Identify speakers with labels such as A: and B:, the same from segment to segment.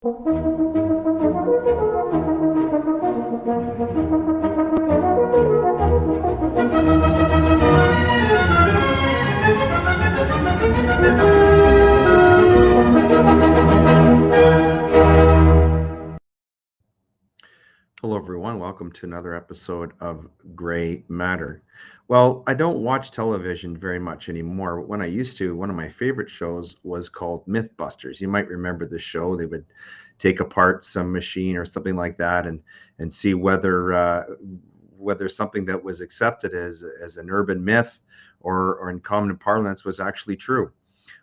A: Hello, everyone. Welcome to another episode of Gray Matter. Well, I don't watch television very much anymore. When I used to, one of my favorite shows was called Mythbusters. You might remember the show. They would take apart some machine or something like that and see whether something that was accepted as an urban myth or in common parlance was actually true.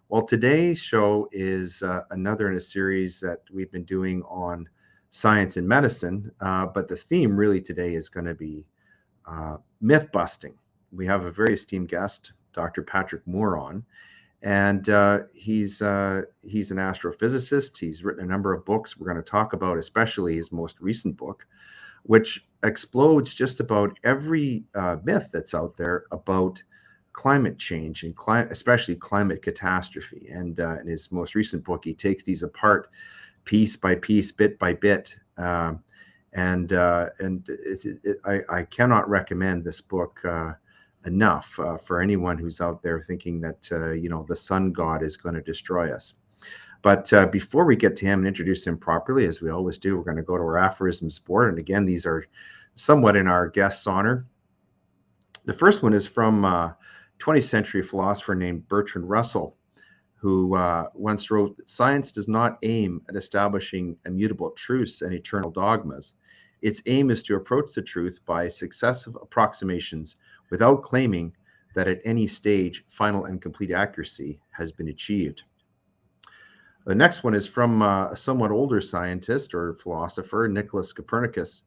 A: Well, today's show is another in a series that we've been doing on science and medicine, but the theme really today is going to be myth busting. We have a very esteemed guest, Dr. Patrick Moore, on, and he's an astrophysicist. He's written a number of books. We're going to talk about especially his most recent book, which explodes just about every myth that's out there about climate change and especially climate catastrophe. And in his most recent book, he takes these apart piece by piece, bit by bit, I cannot recommend this book enough for anyone who's out there thinking that the sun god is going to destroy us. But before we get to him and introduce him properly, as we always do, we're going to go to our aphorisms board. And again, these are somewhat in our guest's honor. The first one is from 20th century philosopher named Bertrand Russell, who once wrote that science does not aim at establishing immutable truths and eternal dogmas. Its aim is to approach the truth by successive approximations without claiming that at any stage final and complete accuracy has been achieved. The next one is from a somewhat older scientist or philosopher, Nicholas Copernicus,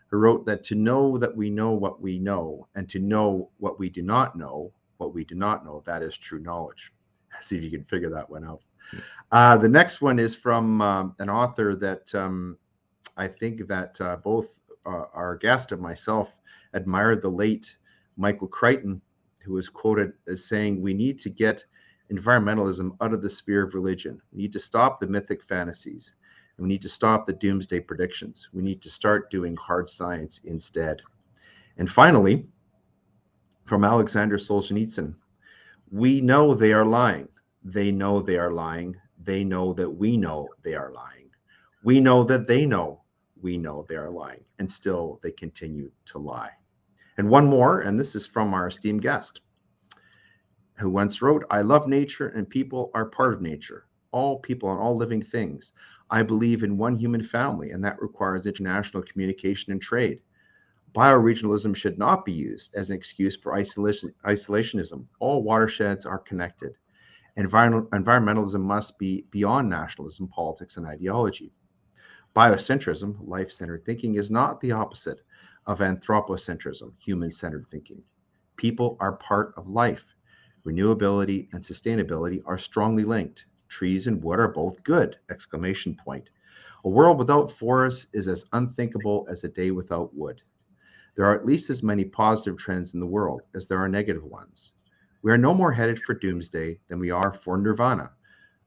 A: who wrote that to know that we know what we know, and to know what we do not know, that is true knowledge. See if you can figure that one out. The next one is from an author that I think that both our guest and myself admired, the late Michael Crichton, who was quoted as saying, "We need to get environmentalism out of the sphere of religion. We need to stop the mythic fantasies, and we need to stop the doomsday predictions. We need to start doing hard science instead." And finally, from Alexander Solzhenitsyn, "We know they are lying. They know they are lying. They know that we know they are lying. We know that they know we know they are lying. And still they continue to lie." And one more, and this is from our esteemed guest, who once wrote, "I love nature and people are part of nature. All people and all living things. I believe in one human family, and that requires international communication and trade. Bioregionalism should not be used as an excuse for isolationism. All watersheds are connected. Environmentalism must be beyond nationalism, politics, and ideology. Biocentrism, life-centered thinking, is not the opposite of anthropocentrism, human-centered thinking. People are part of life. Renewability and sustainability are strongly linked. Trees and wood are both good! Exclamation point. A world without forests is as unthinkable as a day without wood. There are at least as many positive trends in the world as there are negative ones. We are no more headed for doomsday than we are for nirvana,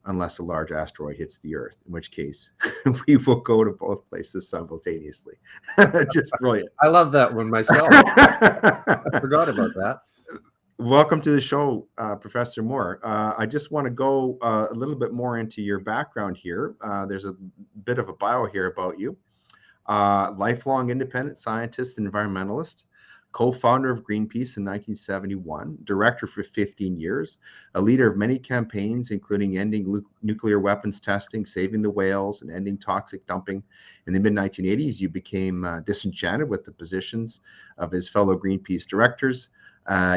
A: unless a large asteroid hits the Earth, in which case we will go to both places simultaneously." Just brilliant.
B: I love that one myself. I forgot about that.
A: Welcome to the show, Professor Moore. I just want to go a little bit more into your background here. There's a bit of a bio here about you. Lifelong independent scientist and environmentalist, co-founder of Greenpeace in 1971, director for 15 years, a leader of many campaigns, including ending nuclear weapons testing, saving the whales, and ending toxic dumping. In the mid-1980s, you became disenchanted with the positions of his fellow Greenpeace directors,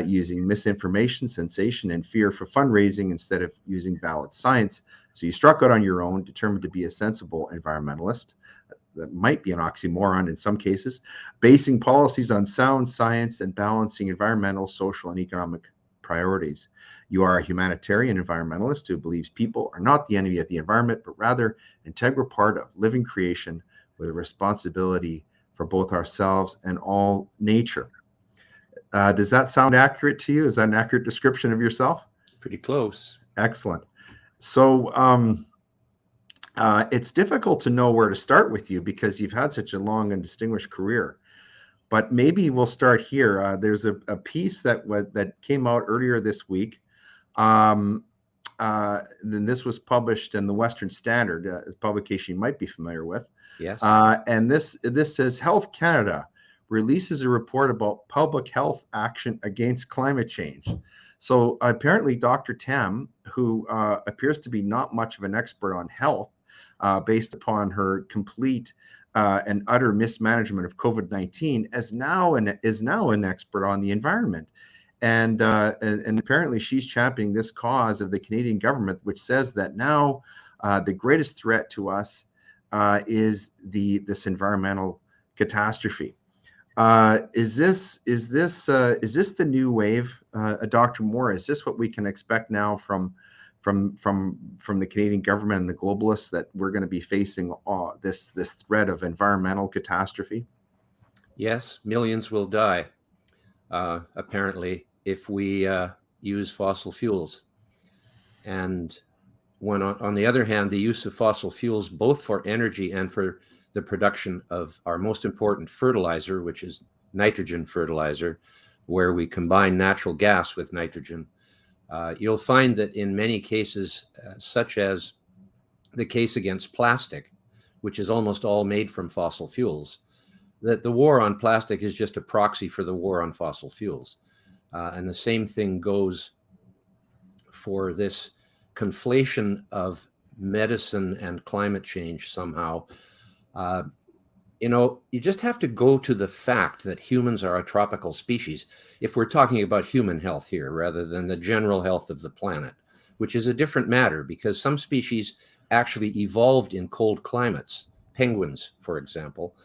A: using misinformation, sensation, and fear for fundraising instead of using valid science. So you struck out on your own, determined to be a sensible environmentalist. That might be an oxymoron in some cases, basing policies on sound science and balancing environmental, social, and economic priorities. You are a humanitarian environmentalist who believes people are not the enemy of the environment, but rather an integral part of living creation with a responsibility for both ourselves and all nature. Does that sound accurate to you? Is that an accurate description of yourself?
B: Pretty close.
A: Excellent. So It's difficult to know where to start with you because you've had such a long and distinguished career. But maybe we'll start here. There's a piece that came out earlier this week. Um, then this was published in the Western Standard, a publication you might be familiar with.
B: Yes.
A: And this says Health Canada releases a report about public health action against climate change. So apparently, Dr. Tam, who appears to be not much of an expert on health, based upon her complete and utter mismanagement of COVID-19, is now an expert on the environment. And apparently she's championing this cause of the Canadian government, which says that now the greatest threat to us is this environmental catastrophe. Is this the new wave, Dr. Moore? Is this what we can expect now from the Canadian government and the globalists, that we're going to be facing this threat of environmental catastrophe?
B: Yes, millions will die, apparently, if we use fossil fuels. And when, on the other hand, the use of fossil fuels, both for energy and for the production of our most important fertilizer, which is nitrogen fertilizer, where we combine natural gas with nitrogen, you'll find that in many cases, such as the case against plastic, which is almost all made from fossil fuels, that the war on plastic is just a proxy for the war on fossil fuels. And the same thing goes for this conflation of medicine and climate change somehow. You just have to go to the fact that humans are a tropical species, if we're talking about human health here, rather than the general health of the planet, which is a different matter because some species actually evolved in cold climates. Penguins, for example,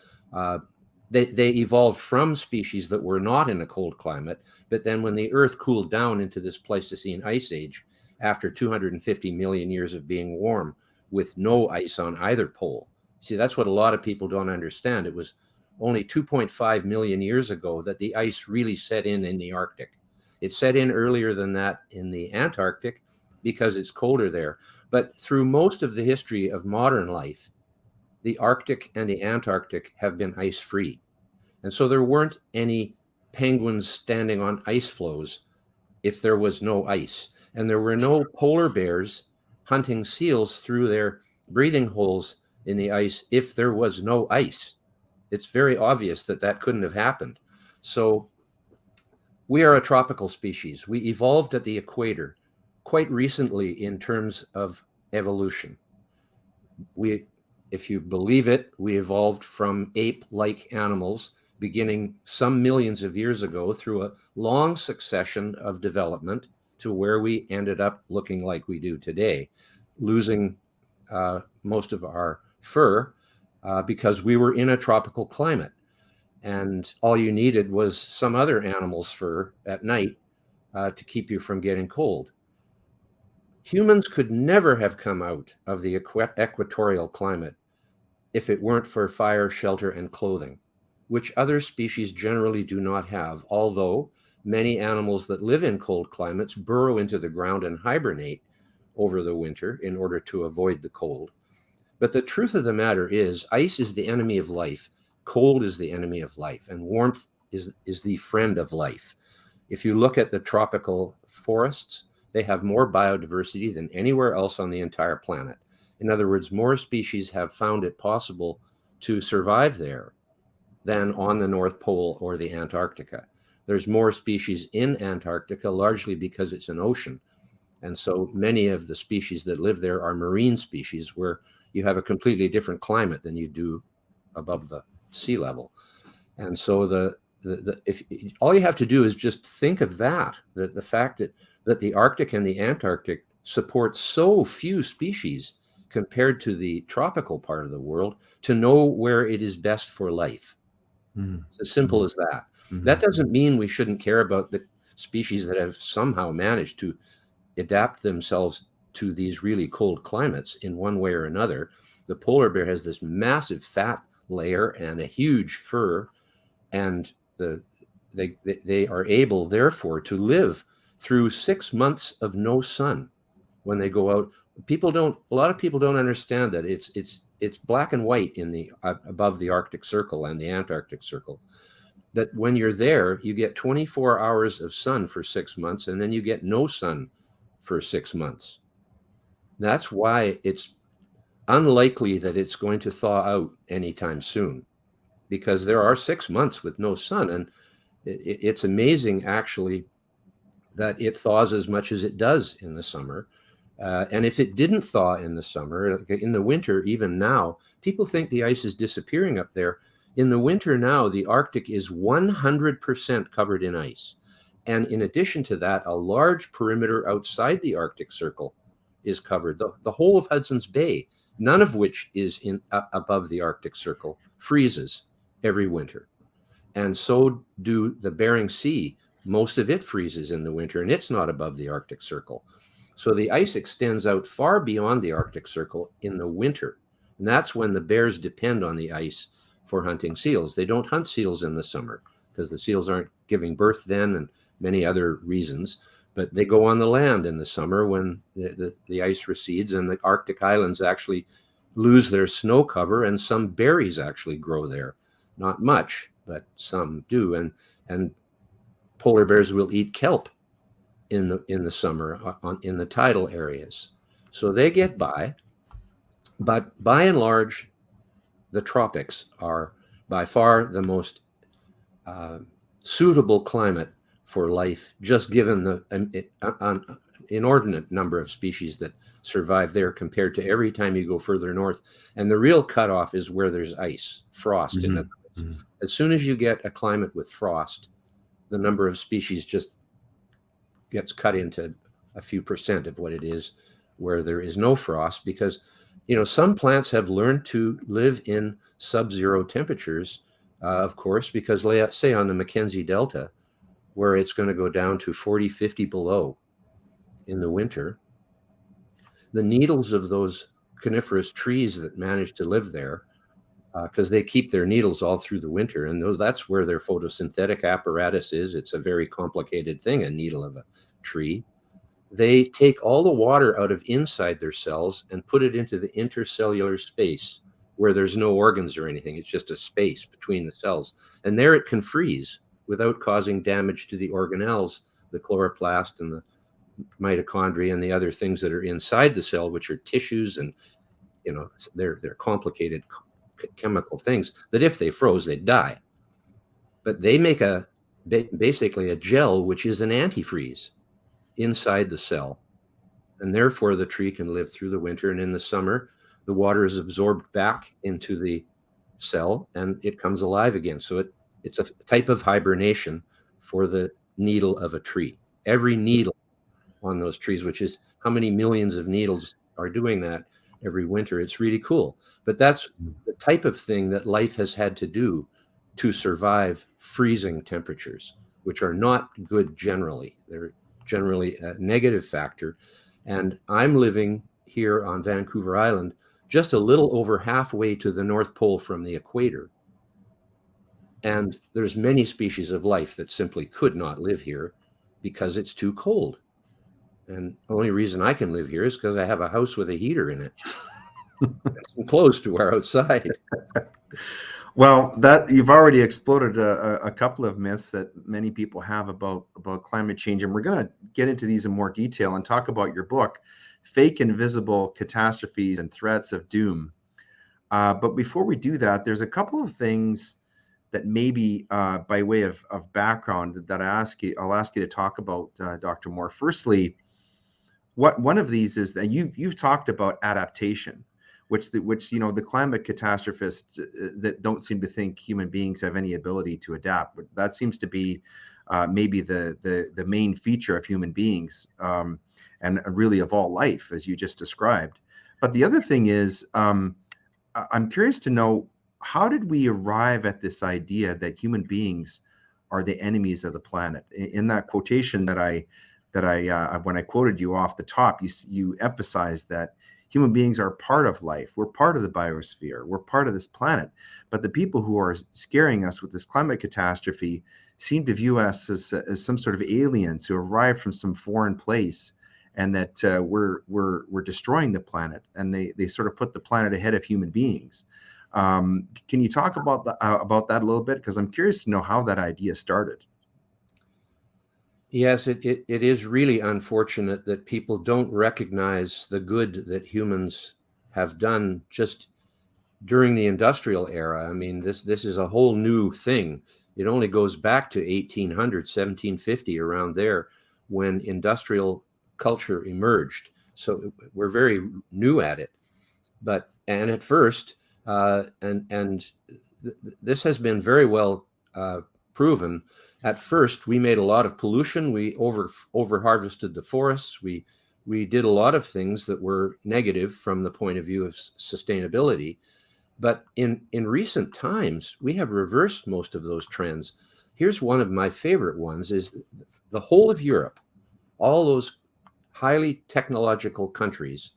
B: they evolved from species that were not in a cold climate, but then when the Earth cooled down into this Pleistocene ice age, after 250 million years of being warm with no ice on either pole. See, that's what a lot of people don't understand. It was only 2.5 million years ago that the ice really set in the Arctic. It set in earlier than that in the Antarctic because it's colder there. But through most of the history of modern life, the Arctic and the Antarctic have been ice-free. And so there weren't any penguins standing on ice floes if there was no ice. And there were no polar bears hunting seals through their breathing holes in the ice if there was no ice. It's very obvious that that couldn't have happened. So we are a tropical species. We evolved at the equator quite recently in terms of evolution. If you believe it, we evolved from ape-like animals beginning some millions of years ago through a long succession of development to where we ended up looking like we do today, losing most of our fur because we were in a tropical climate. And all you needed was some other animal's fur at night to keep you from getting cold. Humans could never have come out of the equatorial climate if it weren't for fire, shelter, and clothing, which other species generally do not have, although many animals that live in cold climates burrow into the ground and hibernate over the winter in order to avoid the cold. But the truth of the matter is, ice is the enemy of life, cold is the enemy of life, and warmth is the friend of life. If you look at the tropical forests, they have more biodiversity than anywhere else on the entire planet. In other words, more species have found it possible to survive there than on the North Pole or the Antarctica. There's more species in Antarctica, largely because it's an ocean. And so many of the species that live there are marine species where you have a completely different climate than you do above the sea level. And so if all you have to do is just think of that the fact that the Arctic and the Antarctic support so few species compared to the tropical part of the world, to know where it is best for life. It's as simple as that. That doesn't mean we shouldn't care about the species that have somehow managed to adapt themselves to these really cold climates in one way or another. The polar bear has this massive fat layer and a huge fur, and they are able, therefore, to live through 6 months of no sun when they go out A lot of people don't understand that it's black and white in the above the Arctic Circle and the Antarctic Circle. That when you're there, you get 24 hours of sun for 6 months, and then you get no sun for 6 months. That's why it's unlikely that it's going to thaw out anytime soon, because there are 6 months with no sun. And it's amazing, actually, that it thaws as much as it does in the summer. And if it didn't thaw in the summer, in the winter, even now, people think the ice is disappearing up there. In the winter now, the Arctic is 100% covered in ice. And in addition to that, a large perimeter outside the Arctic Circle is covered. The whole of Hudson's Bay, none of which is above the Arctic Circle, freezes every winter. And so do the Bering Sea. Most of it freezes in the winter, and it's not above the Arctic Circle. So the ice extends out far beyond the Arctic Circle in the winter. And that's when the bears depend on the ice for hunting seals. They don't hunt seals in the summer because the seals aren't giving birth then, and many other reasons. But they go on the land in the summer when the ice recedes, and the Arctic islands actually lose their snow cover, and some berries actually grow there. Not much, but some do. And polar bears will eat kelp in the summer in the tidal areas. So they get by. But by and large, the tropics are by far the most suitable climate for life, just given the inordinate number of species that survive there compared to every time you go further north. And the real cutoff is where there's ice, frost.
A: Mm-hmm.
B: In other words. As soon as you get a climate with frost, the number of species just gets cut into a few percent of what it is where there is no frost, because some plants have learned to live in sub-zero temperatures, of course, because say on the Mackenzie Delta, where it's going to go down to 40, 50 below in the winter, the needles of those coniferous trees that manage to live there, because they keep their needles all through the winter, and that's where their photosynthetic apparatus is. It's a very complicated thing, a needle of a tree. They take all the water out of inside their cells and put it into the intercellular space where there's no organs or anything. It's just a space between the cells. And there it can freeze without causing damage to the organelles, the chloroplast and the mitochondria and the other things that are inside the cell, which are tissues, and they're complicated chemical things that if they froze, they'd die. But they make basically a gel, which is an antifreeze inside the cell, and therefore the tree can live through the winter. And in the summer, the water is absorbed back into the cell and it comes alive again. So it's a type of hibernation for the needle of a tree. Every needle on those trees, which is how many millions of needles are doing that every winter. It's really cool. But that's the type of thing that life has had to do to survive freezing temperatures, which are not good generally. They're generally a negative factor. And I'm living here on Vancouver Island, just a little over halfway to the North Pole from the equator. And there's many species of life that simply could not live here because it's too cold. And the only reason I can live here is because I have a house with a heater in it. It's close to our outside.
A: Well, that you've already exploded a couple of myths that many people have about climate change, and we're going to get into these in more detail and talk about your book, Fake Invisible Catastrophes and Threats of Doom. But before we do that, there's a couple of things that maybe by way of background that I'll ask you to talk about, Dr. Moore. Firstly, one of these is that you've talked about adaptation, which the climate catastrophists that don't seem to think human beings have any ability to adapt. But that seems to be maybe the main feature of human beings, and really of all life, as you just described. But the other thing is, I'm curious to know, how did we arrive at this idea that human beings are the enemies of the planet? In that quotation that I when I quoted you off the top, you emphasized that human beings are part of life. We're part of the biosphere. We're part of this planet. But the people who are scaring us with this climate catastrophe seem to view us as some sort of aliens who arrived from some foreign place and that we're destroying the planet, and they sort of put the planet ahead of human beings. Can you talk about that a little bit? Because I'm curious to know how that idea started.
B: Yes, it is really unfortunate that people don't recognize the good that humans have done just during the industrial era. I mean, this is a whole new thing. It only goes back to 1800, 1750, around there, when industrial culture emerged. So we're very new at it. And at first, this has been very well proven. At first, we made a lot of pollution. We over harvested the forests. We did a lot of things that were negative from the point of view of sustainability. But in recent times, we have reversed most of those trends. Here's one of my favorite ones: is the whole of Europe, all those highly technological countries,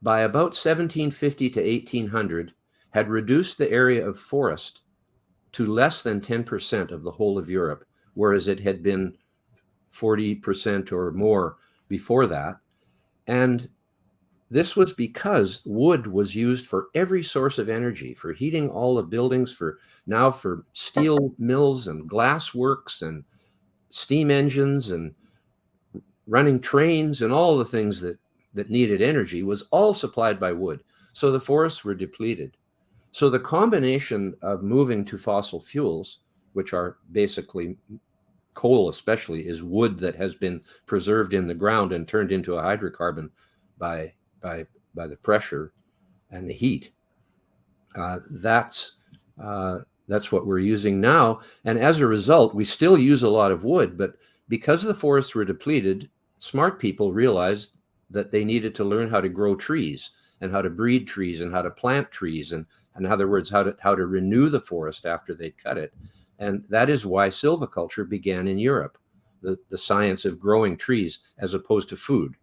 B: by about 1750 to 1800, had reduced the area of forest to less than 10% of the whole of Europe, whereas it had been 40% or more before that. And this was because wood was used for every source of energy, for heating all the buildings, for steel mills and glass works and steam engines and running trains, and all the things that needed energy was all supplied by wood. So the forests were depleted. So the combination of moving to fossil fuels, which are basically coal, especially, is wood that has been preserved in the ground and turned into a hydrocarbon by the pressure and the heat. That's what we're using now. And as a result, we still use a lot of wood, but because the forests were depleted, smart people realized that they needed to learn how to grow trees and how to breed trees and how to plant trees, and in other words, how to renew the forest after they'd cut it. And that is why silviculture began in Europe, the science of growing trees as opposed to food,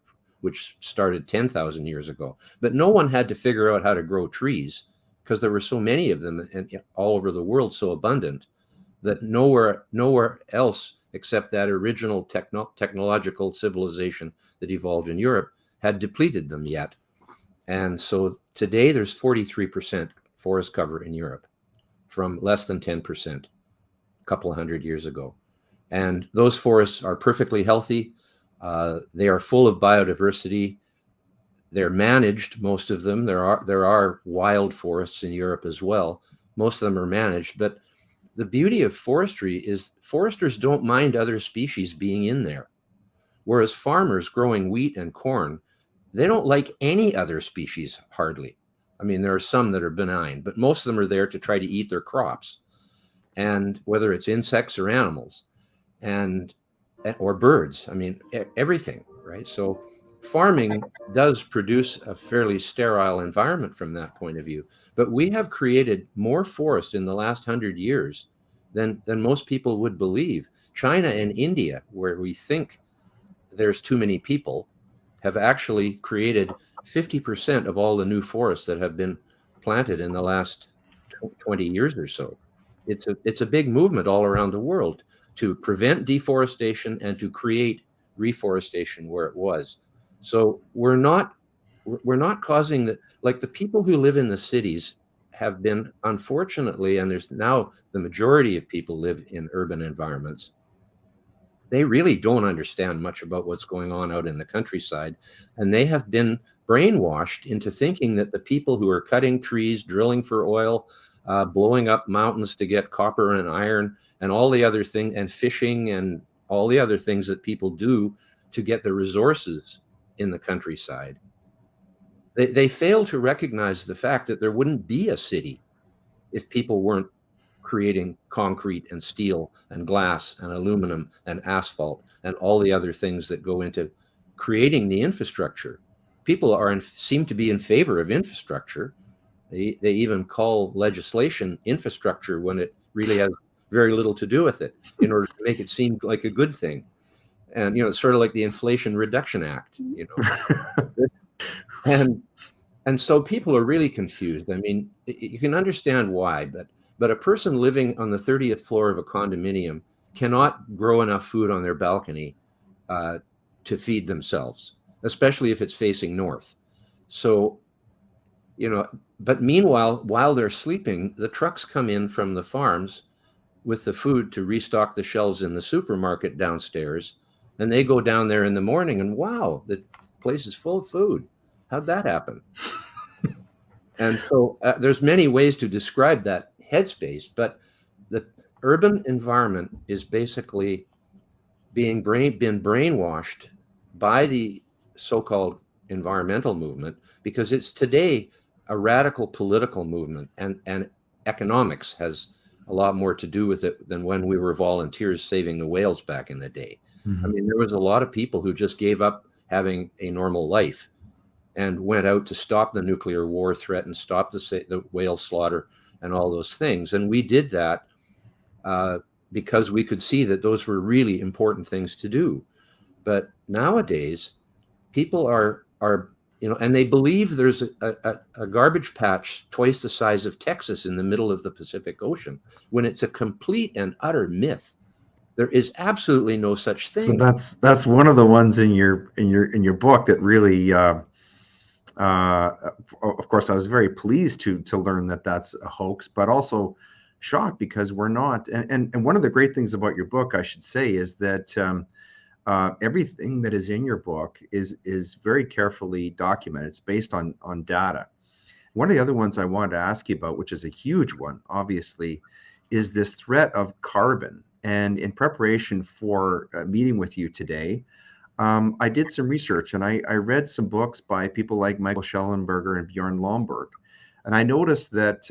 B: which started 10,000 years ago. But no one had to figure out how to grow trees because there were so many of them and all over the world, so abundant, that nowhere else except that original technological civilization that evolved in Europe had depleted them yet. And so today there's 43% forest cover in Europe from less than 10% a couple of hundred years ago. And those forests are perfectly healthy. They are full of biodiversity. They're managed, most of them. There are wild forests in Europe as well. Most of them are managed. But the beauty of forestry is foresters don't mind other species being in there. Whereas farmers growing wheat and corn, they don't like any other species, hardly. I mean, there are some that are benign, but most of them are there to try to eat their crops. And whether it's insects or animals or birds, I mean, everything, right? So farming does produce a fairly sterile environment from that point of view. But we have created more forest in the last 100 years than most people would believe. China and India, where we think there's too many people, have actually created 50% of all the new forests that have been planted in the last 20 years or so. It's a big movement all around the world to prevent deforestation and to create reforestation where it was. So we're not causing the people who live in the cities have been, unfortunately, and there's now the majority of people live in urban environments. They really don't understand much about what's going on out in the countryside. And they have been brainwashed into thinking that the people who are cutting trees, drilling for oil, blowing up mountains to get copper and iron, and all the other things, and fishing and all the other things that people do to get the resources in the countryside. They fail to recognize the fact that there wouldn't be a city if people weren't creating concrete and steel and glass and aluminum and asphalt and all the other things that go into creating the infrastructure. People seem to be in favor of infrastructure. They even call legislation infrastructure when it really has very little to do with it, in order to make it seem like a good thing. And it's sort of like the Inflation Reduction Act, and so people are really confused. I mean, you can understand why, but a person living on the 30th floor of a condominium cannot grow enough food on their balcony to feed themselves, especially if it's facing north. So, but meanwhile, while they're sleeping, the trucks come in from the farms with the food to restock the shelves in the supermarket downstairs. And they go down there in the morning and wow, the place is full of food. How'd that happen? And so there's many ways to describe that headspace, but the urban environment is basically been brainwashed by the so-called environmental movement, because it's today a radical political movement, and economics has a lot more to do with it than when we were volunteers saving the whales back in the day. I mean, there was a lot of people who just gave up having a normal life and went out to stop the nuclear war threat and stop the whale slaughter and all those things. And we did that because we could see that those were really important things to do. But nowadays, people are and they believe there's a garbage patch twice the size of Texas in the middle of the Pacific Ocean, when it's a complete and utter myth. There is absolutely no such thing.
A: So that's one of the ones in your book that really, of course, I was very pleased to learn that that's a hoax, but also shocked because we're not. And one of the great things about your book, I should say, is that everything that is in your book is very carefully documented. It's based on data. One of the other ones I wanted to ask you about, which is a huge one, obviously, is this threat of carbon. And in preparation for meeting with you today, I did some research and I read some books by people like Michael Schellenberger and Bjorn Lomborg. And I noticed that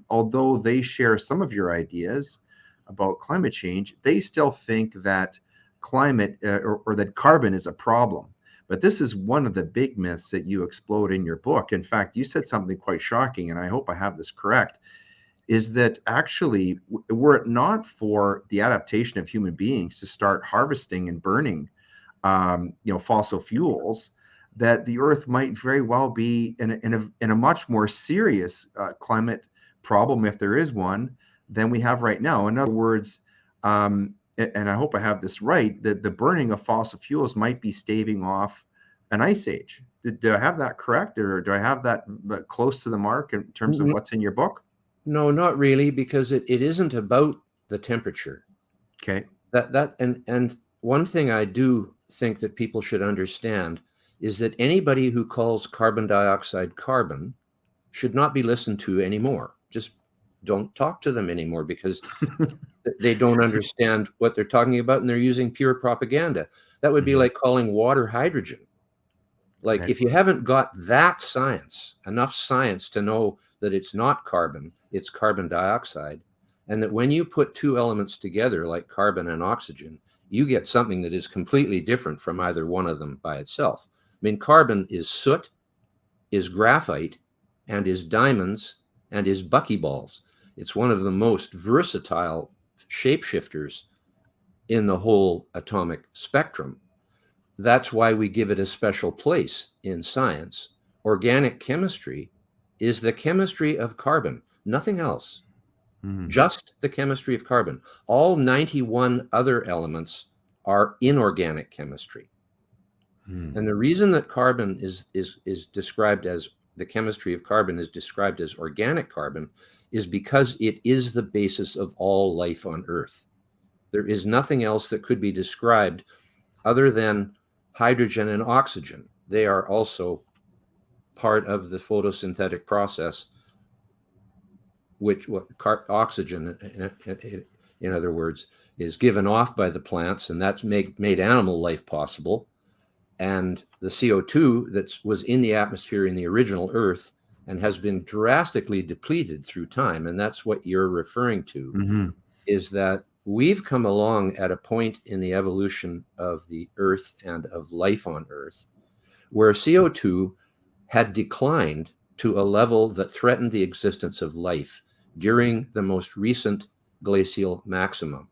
A: although they share some of your ideas about climate change, they still think that climate or that carbon is a problem. But this is one of the big myths that you explode in your book. In fact, you said something quite shocking, and I hope I have this correct, is that actually, were it not for the adaptation of human beings to start harvesting and burning fossil fuels, that the Earth might very well be in a much more serious climate problem, if there is one, than we have right now. In other words, and I hope I have this right, that the burning of fossil fuels might be staving off an ice age. Do I have that correct, or do I have that close to the mark in terms of what's in your book?
B: No, not really, because it isn't about the temperature.
A: Okay.
B: And one thing I do think that people should understand is that anybody who calls carbon dioxide carbon should not be listened to anymore. Just don't talk to them anymore, because they don't understand what they're talking about, and they're using pure propaganda. That would be like calling water hydrogen. Like,
A: Okay.
B: if you haven't got that science, enough science to know that it's not carbon, it's carbon dioxide, and that when you put two elements together, like carbon and oxygen, you get something that is completely different from either one of them by itself. I mean, carbon is soot, is graphite, and is diamonds, and is buckyballs. It's one of the most versatile shapeshifters in the whole atomic spectrum. That's why we give it a special place in science. Organic chemistry is the chemistry of carbon, nothing else. Just the chemistry of carbon. All 91 other elements are inorganic chemistry. And the reason that carbon is described as, the chemistry of carbon is described as organic carbon, is because it is the basis of all life on Earth. There is nothing else that could be described other than hydrogen and oxygen. They are also part of the photosynthetic process, which oxygen, in other words, is given off by the plants, and that's made animal life possible. And the CO2 that was in the atmosphere in the original Earth and has been drastically depleted through time, and that's what you're referring to, is that we've come along at a point in the evolution of the Earth and of life on Earth where CO2 had declined to a level that threatened the existence of life during the most recent glacial maximum.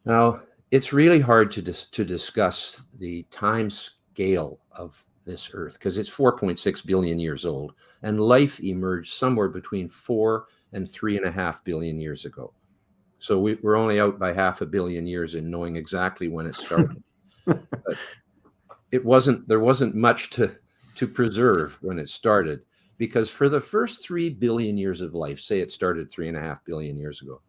B: Now, it's really hard to discuss the time scale of this Earth, because it's 4.6 billion years old, and life emerged somewhere between 4 and 3.5 billion years ago. So we're only out by 500 million years in knowing exactly when it started. But there wasn't much to preserve when it started, because for the first 3 billion years of life, say it started 3.5 billion years ago,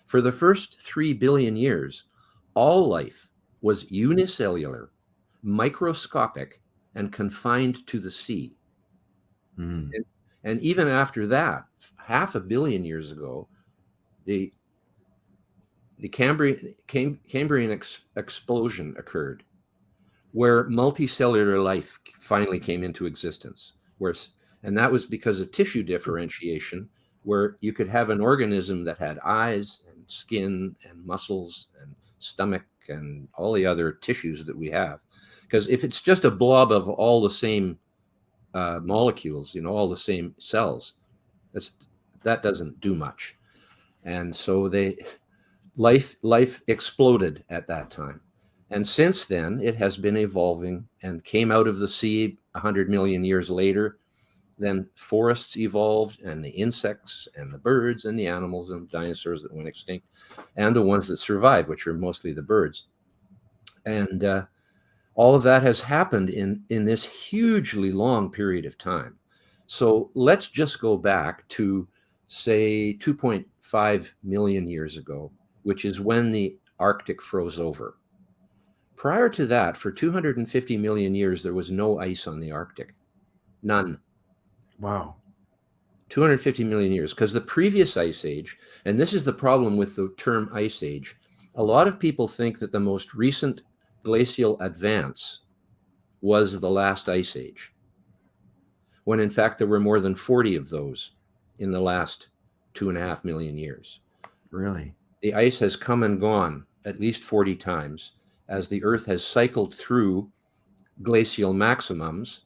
B: for the first 3 billion years, all life was unicellular, microscopic, and confined to the sea.
A: Mm.
B: And even after that, 500 million years ago, the Cambrian explosion occurred, where multicellular life finally came into existence. And that was because of tissue differentiation, where you could have an organism that had eyes and skin and muscles and stomach and all the other tissues that we have. Because if it's just a blob of all the same molecules, all the same cells, that doesn't do much. And so life exploded at that time. And since then, it has been evolving and came out of the sea 100 million years later. Then forests evolved, and the insects and the birds and the animals and dinosaurs that went extinct, and the ones that survived, which are mostly the birds. And all of that has happened in this hugely long period of time. So let's just go back to, say, 2.5 million years ago, which is when the Arctic froze over. Prior to that, for 250 million years, there was no ice on the Arctic. None.
A: Wow.
B: 250 million years, because the previous ice age, and this is the problem with the term ice age, a lot of people think that the most recent glacial advance was the last ice age, when in fact there were more than 40 of those in the last 2.5 million years.
A: Really?
B: The ice has come and gone at least 40 times as the Earth has cycled through glacial maximums,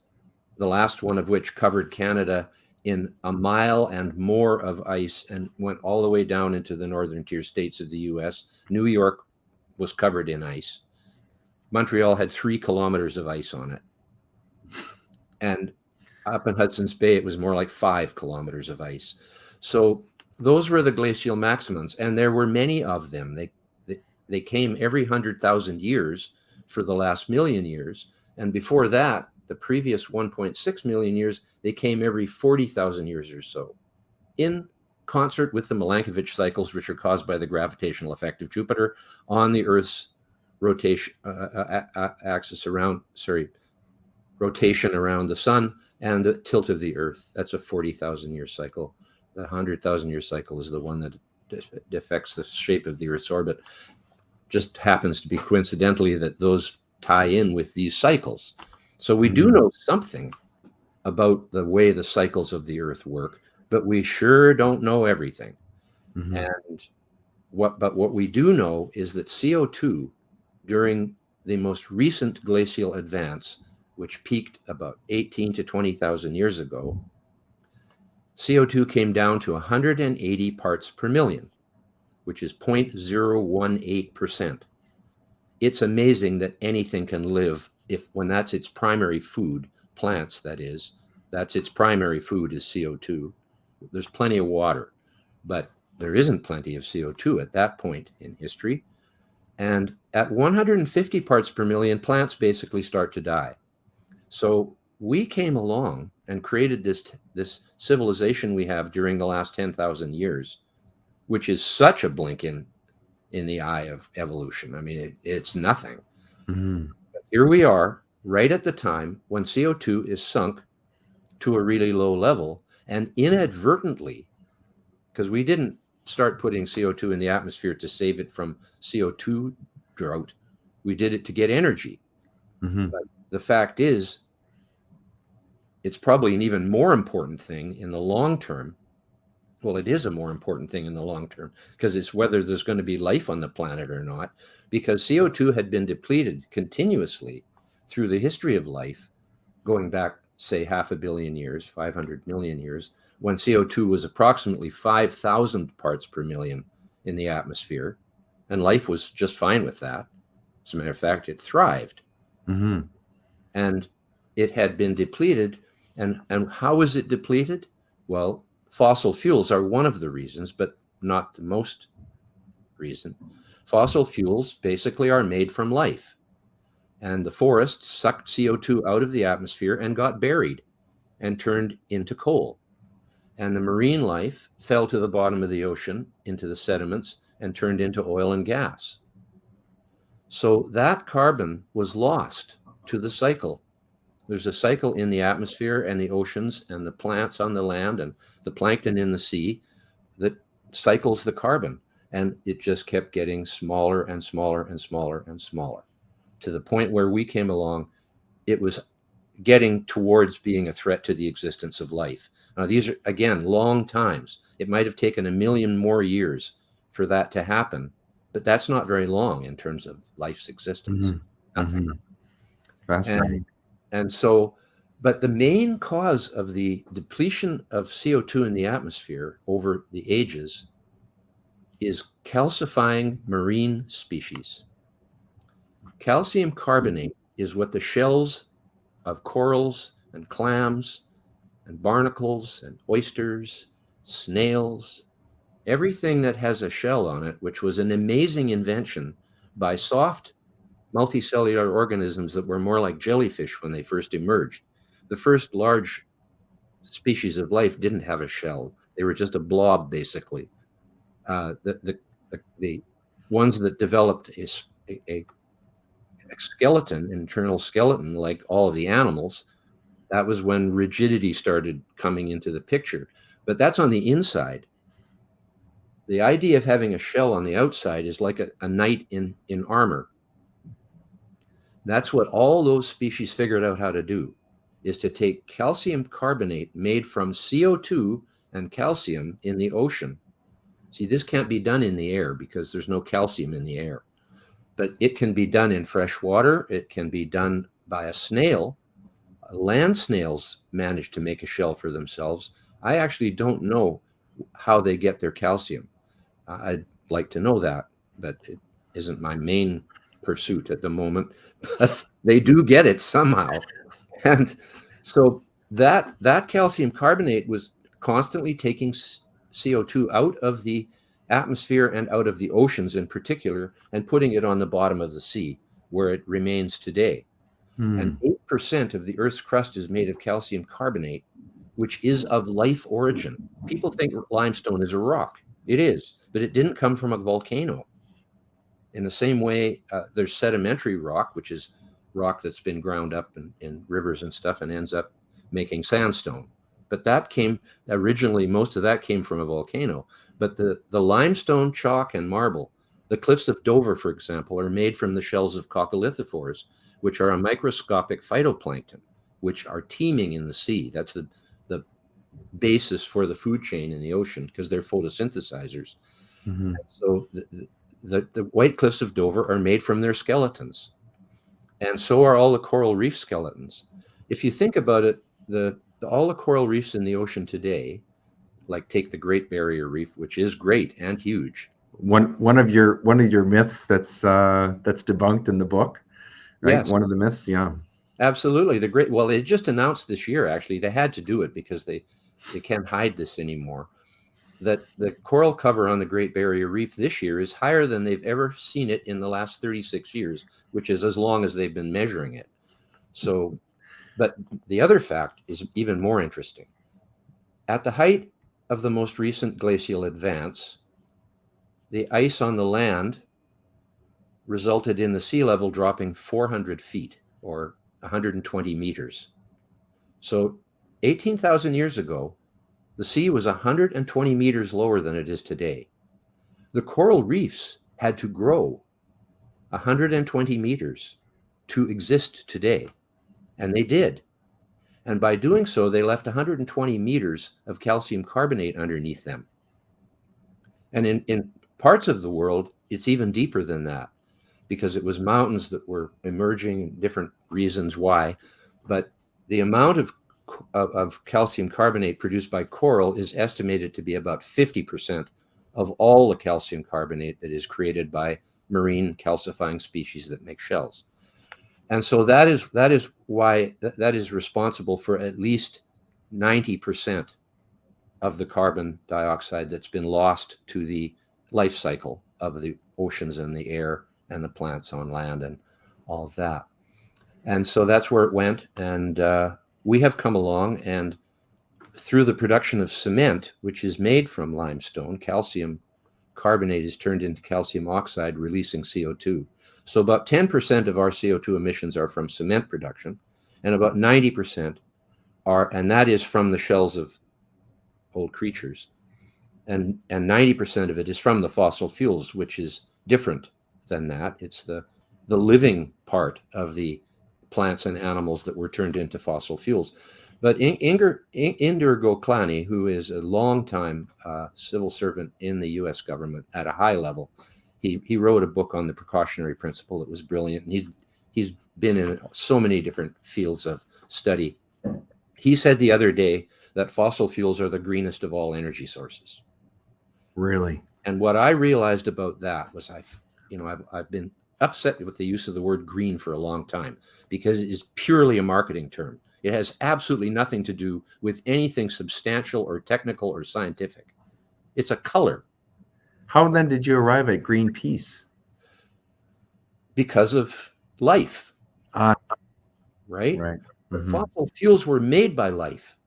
B: the last one of which covered Canada in a mile and more of ice and went all the way down into the northern tier states of the US. New York was covered in ice. Montreal had 3 kilometers of ice on it. And up in Hudson's Bay, it was more like 5 kilometers of ice. So those were the glacial maximums, and there were many of them. They came every 100,000 years for the last million years. And before that, the previous 1.6 million years, they came every 40,000 years or so, in concert with the Milankovitch cycles, which are caused by the gravitational effect of Jupiter on the Earth's rotation rotation around the sun and the tilt of the Earth. That's a 40,000 year cycle. The 100,000 year cycle is the one that affects the shape of the Earth's orbit. Just happens to be coincidentally that those tie in with these cycles. So we do know something about the way the cycles of the Earth work, but we sure don't know everything.
A: Mm-hmm.
B: And what we do know is that CO2 during the most recent glacial advance, which peaked about 18 to 20,000 years ago, CO2 came down to 180 parts per million, which is 0.018%. It's amazing that anything can live when that's its primary food, plants, that is, that's its primary food is CO2. There's plenty of water, but there isn't plenty of CO2 at that point in history. And at 150 parts per million, plants basically start to die. So we came along and created this civilization we have during the last 10,000 years, which is such a blink in the eye of evolution. I mean, it's nothing.
A: Mm-hmm.
B: But here we are, right at the time when CO2 is sunk to a really low level, and inadvertently, because we didn't start putting CO2 in the atmosphere to save it from CO2 drought, we did it to get energy.
A: Mm-hmm.
B: But the fact is, it's probably an even more important thing in the long term. Well, it is a more important thing in the long term, because it's whether there's going to be life on the planet or not, because CO2 had been depleted continuously through the history of life, going back, say, 500 million years, 500 million years, when CO2 was approximately 5,000 parts per million in the atmosphere, and life was just fine with that. As a matter of fact, it thrived.
A: Mm-hmm.
B: And it had been depleted. And how is it depleted? Well, fossil fuels are one of the reasons, but not the most reason. Fossil fuels basically are made from life. And the forests sucked CO2 out of the atmosphere and got buried and turned into coal. And the marine life fell to the bottom of the ocean into the sediments and turned into oil and gas. So that carbon was lost to the cycle. There's a cycle in the atmosphere and the oceans and the plants on the land and the plankton in the sea that cycles the carbon. And it just kept getting smaller and smaller and smaller and smaller, to the point where we came along, it was getting towards being a threat to the existence of life. Now, these are, again, long times. It might have taken 1 million more years for that to happen, but that's not very long in terms of life's existence. Nothing.
A: Fascinating.
B: And so, but the main cause of the depletion of CO2 in the atmosphere over the ages is calcifying marine species. Calcium carbonate is what the shells of corals and clams and barnacles and oysters, snails, everything that has a shell on it, which was an amazing invention by soft multicellular organisms that were more like jellyfish when they first emerged. The first large species of life didn't have a shell. They were just a blob, basically. The ones that developed a skeleton, internal skeleton, like all of the animals, that was when rigidity started coming into the picture. But that's on the inside. The idea of having a shell on the outside is like a knight in armor. That's what all those species figured out how to do, is to take calcium carbonate made from CO2 and calcium in the ocean. See, this can't be done in the air because there's no calcium in the air. But it can be done in fresh water. It can be done by a snail. Land snails manage to make a shell for themselves. I actually don't know how they get their calcium. I'd like to know that, but it isn't my main pursuit at the moment. But they do get it somehow. And so that calcium carbonate was constantly taking CO2 out of the atmosphere and out of the oceans in particular, and putting it on the bottom of the sea, where it remains today. And 8% of the Earth's crust is made of calcium carbonate, which is of life origin. People think limestone is a rock. It is, but it didn't come from a volcano. In the same way, there's sedimentary rock, which is rock that's been ground up in rivers and stuff and ends up making sandstone. But that came originally, most of that came from a volcano. But the limestone, chalk, and marble, the cliffs of Dover, for example, are made from the shells of coccolithophores, which are a microscopic phytoplankton, which are teeming in the sea. That's the basis for the food chain in the ocean, because they're photosynthesizers. So the White Cliffs of Dover are made from their skeletons. And so are all the coral reef skeletons. If you think about it, all the coral reefs in the ocean today, like take the Great Barrier Reef, which is great and huge.
A: One of your myths that's debunked in the book, right?
B: Yes.
A: One of the myths, yeah.
B: Absolutely. Well, they just announced this year, actually, they had to do it because they can't hide this anymore, that the coral cover on the Great Barrier Reef this year is higher than they've ever seen it in the last 36 years, which is as long as they've been measuring it. So, but the other fact is even more interesting. At the height of the most recent glacial advance, the ice on the land resulted in the sea level dropping 400 feet, or 120 meters. So 18,000 years ago, the sea was 120 meters lower than it is today. The coral reefs had to grow 120 meters to exist today, and they did. And by doing so, they left 120 meters of calcium carbonate underneath them. And in parts of the world, it's even deeper than that, because it was mountains that were emerging, different reasons why. But the amount of calcium carbonate produced by coral is estimated to be about 50% of all the calcium carbonate that is created by marine calcifying species that make shells. And so that is why that is responsible for at least 90% of the carbon dioxide that's been lost to the life cycle of the oceans and the air and the plants on land and all of that. And so that's where it went. And we have come along, and through the production of cement, which is made from limestone, calcium carbonate is turned into calcium oxide, releasing CO2. So about 10% of our CO2 emissions are from cement production, and about 90% are, and that is from the shells of old creatures. And 90% of it is from the fossil fuels, which is different than that. It's the living part of the plants and animals that were turned into fossil fuels. But Inder Goklani, who is a longtime civil servant in the U.S. government at a high level, he wrote a book on the precautionary principle. It was brilliant. And he's been in so many different fields of study. He said the other day that fossil fuels are the greenest of all energy sources.
A: Really?
B: And what I realized about that was I've been upset with the use of the word green for a long time, because it is purely a marketing term. It has absolutely nothing to do with anything substantial or technical or scientific. It's a color.
A: How then did you arrive at Greenpeace?
B: Because of life.
A: Right?
B: Right.
A: Mm-hmm.
B: Fossil fuels were made by life.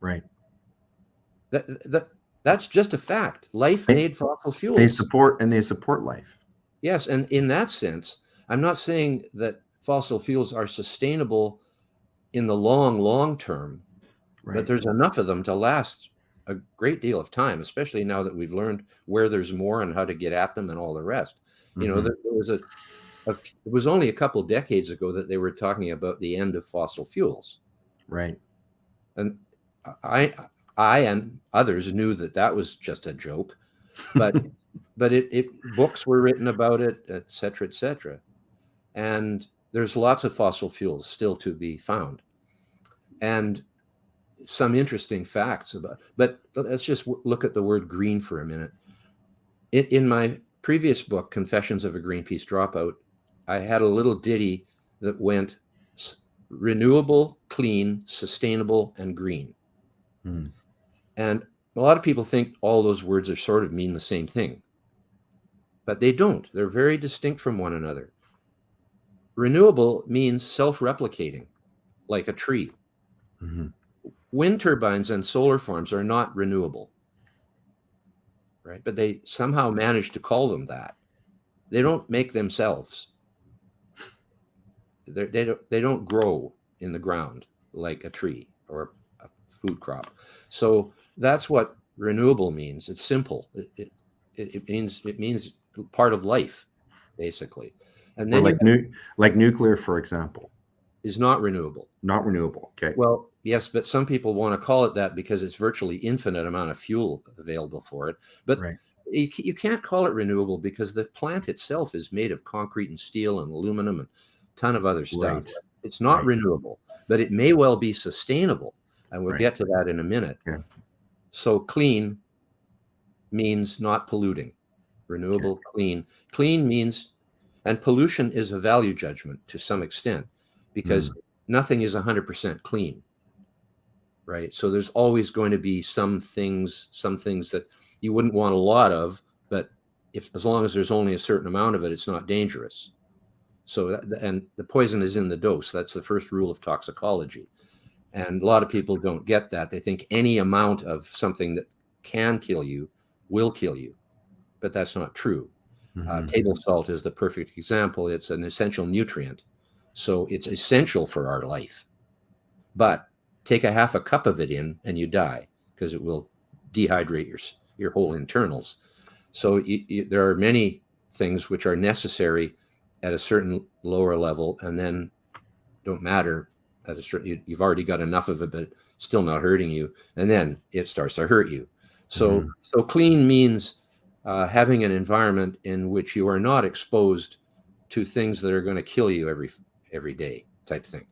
A: Right.
B: That's just a fact. Life made fossil fuels.
A: They support life.
B: Yes, and in that sense, I'm not saying that fossil fuels are sustainable in the long term,
A: right.
B: but there's enough of them to last a great deal of time, especially now that we've learned where there's more and how to get at them and all the rest.
A: Mm-hmm.
B: You know, there was it was only a couple decades ago that they were talking about the end of fossil fuels.
A: Right.
B: And I and others knew that was just a joke, but books were written about it, et cetera, and there's lots of fossil fuels still to be found, and some interesting facts about. But let's just look at the word green for a minute. In my previous book, Confessions of a Greenpeace Dropout, I had a little ditty that went renewable, clean, sustainable, and green. And a lot of people think all those words are sort of mean the same thing, but they don't. They're very distinct from one another. Renewable means self-replicating, like a tree.
A: Mm-hmm.
B: Wind turbines and solar farms are not renewable, right? But they somehow manage to call them that. They don't make themselves. They don't grow in the ground like a tree or a food crop. So that's what renewable means. It's simple. It means part of life, basically. And then
A: like nuclear, for example,
B: is not renewable.
A: Not renewable. Okay.
B: Well, yes, but some people want to call it that because it's virtually infinite amount of fuel available for it. But
A: right.
B: You can't call it renewable because the plant itself is made of concrete and steel and aluminum and a ton of other stuff.
A: Right.
B: It's not renewable, but it may well be sustainable. And we'll get to that in a minute.
A: Okay.
B: So clean means not polluting. Renewable, clean. Clean means, and pollution is a value judgment to some extent, because nothing is 100% clean, right? So there's always going to be some things that you wouldn't want a lot of, but as long as there's only a certain amount of it, it's not dangerous. So, and the poison is in the dose. That's the first rule of toxicology. And a lot of people don't get that. They think any amount of something that can kill you will kill you, but that's not true. Table salt is the perfect example. It's an essential nutrient. So it's essential for our life. But take a half a cup of it in and you die, because it will dehydrate your whole internals. So there are many things which are necessary at a certain lower level and then don't matter at a certain, you've already got enough of it, but still not hurting you. And then it starts to hurt you. So clean means having an environment in which you are not exposed to things that are going to kill you every day type thing.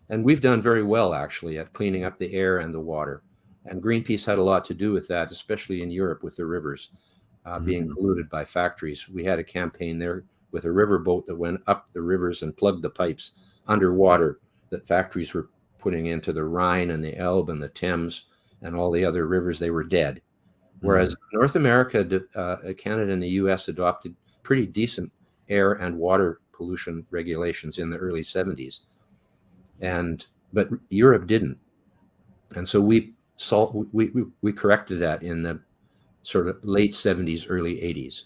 B: And we've done very well, actually, at cleaning up the air and the water. And Greenpeace had a lot to do with that, especially in Europe with the rivers being polluted by factories. We had a campaign there with a riverboat that went up the rivers and plugged the pipes underwater that factories were putting into the Rhine and the Elbe and the Thames and all the other rivers. They were dead. Whereas North America, Canada, and the U.S. adopted pretty decent air and water pollution regulations in the early 70s. But Europe didn't. And so we corrected that in the sort of late 70s, early 80s.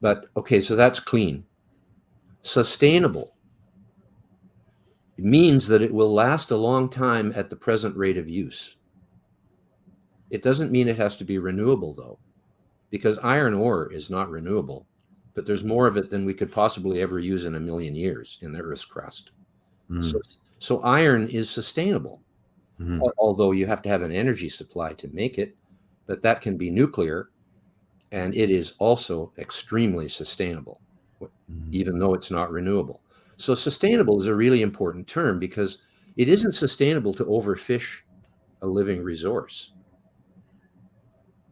B: But okay, so that's clean. Sustainable means that it will last a long time at the present rate of use. It doesn't mean it has to be renewable, though, because iron ore is not renewable, but there's more of it than we could possibly ever use in a million years in the Earth's crust. So iron is sustainable, although you have to have an energy supply to make it, but that can be nuclear, and it is also extremely sustainable, even though it's not renewable. So sustainable is a really important term because it isn't sustainable to overfish a living resource,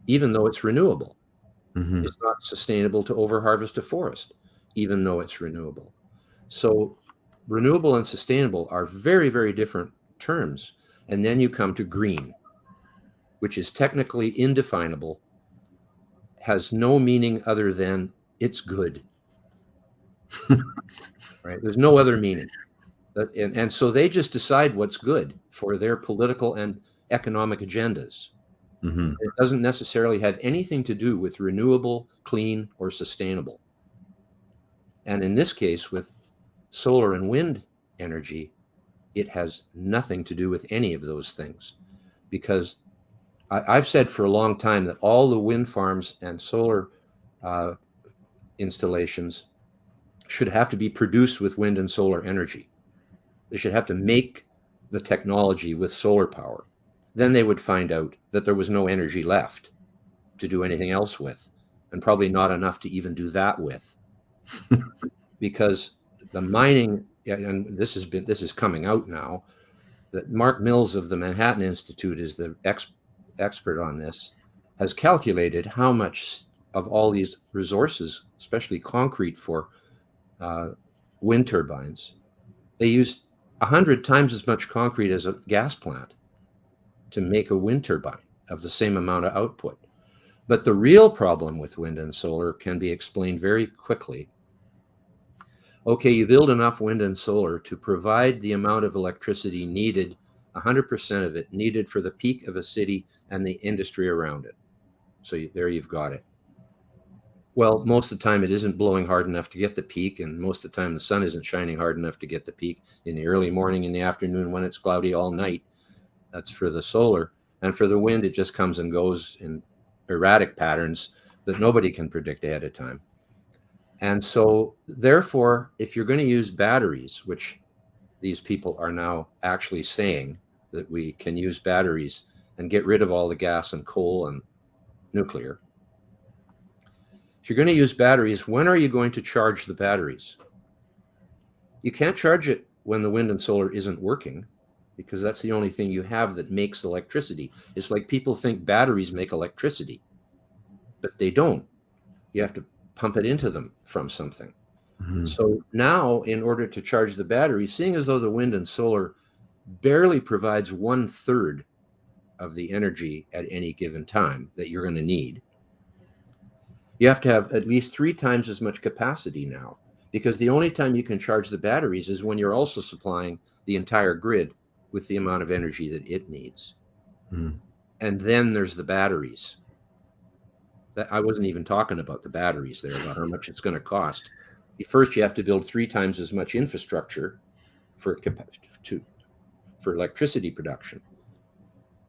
B: even though it's renewable. It's not sustainable to overharvest a forest, even though it's renewable. So renewable and sustainable are very, very different terms. And then you come to green, which is technically indefinable, has no meaning other than it's good. Right? There's no other meaning. And so they just decide what's good for their political and economic agendas. It doesn't necessarily have anything to do with renewable, clean, or sustainable. And in this case, with solar and wind energy, it has nothing to do with any of those things. Because I've said for a long time that all the wind farms and solar installations should have to be produced with wind and solar energy. They should have to make the technology with solar power. Then they would find out that there was no energy left to do anything else with, and probably not enough to even do that with. Because the mining, and this is coming out now, that Mark Mills of the Manhattan Institute is the expert on this, has calculated how much of all these resources, especially concrete for wind turbines, they used 100 times as much concrete as a gas plant to make a wind turbine of the same amount of output. But the real problem with wind and solar can be explained very quickly. Okay, you build enough wind and solar to provide the amount of electricity needed, 100% of it needed for the peak of a city and the industry around it. So there you've got it. Well, most of the time it isn't blowing hard enough to get the peak, and most of the time the sun isn't shining hard enough to get the peak in the early morning, in the afternoon, when it's cloudy all night. That's for the solar. And for the wind, it just comes and goes in erratic patterns that nobody can predict ahead of time. And so, therefore, if you're going to use batteries, which these people are now actually saying that we can use batteries and get rid of all the gas and coal and nuclear. If you're going to use batteries, when are you going to charge the batteries? You can't charge it when the wind and solar isn't working, because that's the only thing you have that makes electricity. It's like people think batteries make electricity, but they don't. You have to pump it into them from something. So now, in order to charge the battery, seeing as though the wind and solar barely provides 1/3 of the energy at any given time that you're going to need, you have to have at least 3 times as much capacity now, because the only time you can charge the batteries is when you're also supplying the entire grid with the amount of energy that it needs. And then there's the batteries. I wasn't even talking about the batteries there, about how much it's going to cost. First, you have to build 3 times as much infrastructure for electricity production.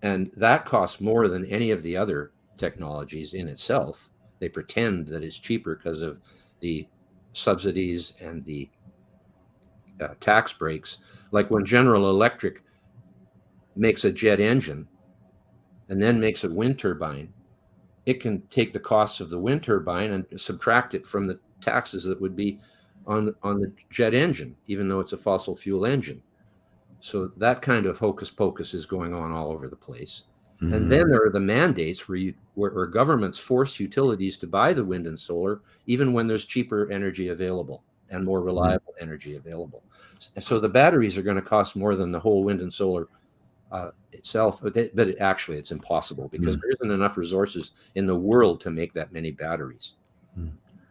B: And that costs more than any of the other technologies in itself. They pretend that it's cheaper because of the subsidies and the tax breaks. Like when General Electric makes a jet engine and then makes a wind turbine, it can take the costs of the wind turbine and subtract it from the taxes that would be on the jet engine, even though it's a fossil fuel engine. So that kind of hocus pocus is going on all over the place. And then there are the mandates where governments force utilities to buy the wind and solar, even when there's cheaper energy available and more reliable energy available. So the batteries are going to cost more than the whole wind and solar itself, but actually it's impossible, because there isn't enough resources in the world to make that many batteries.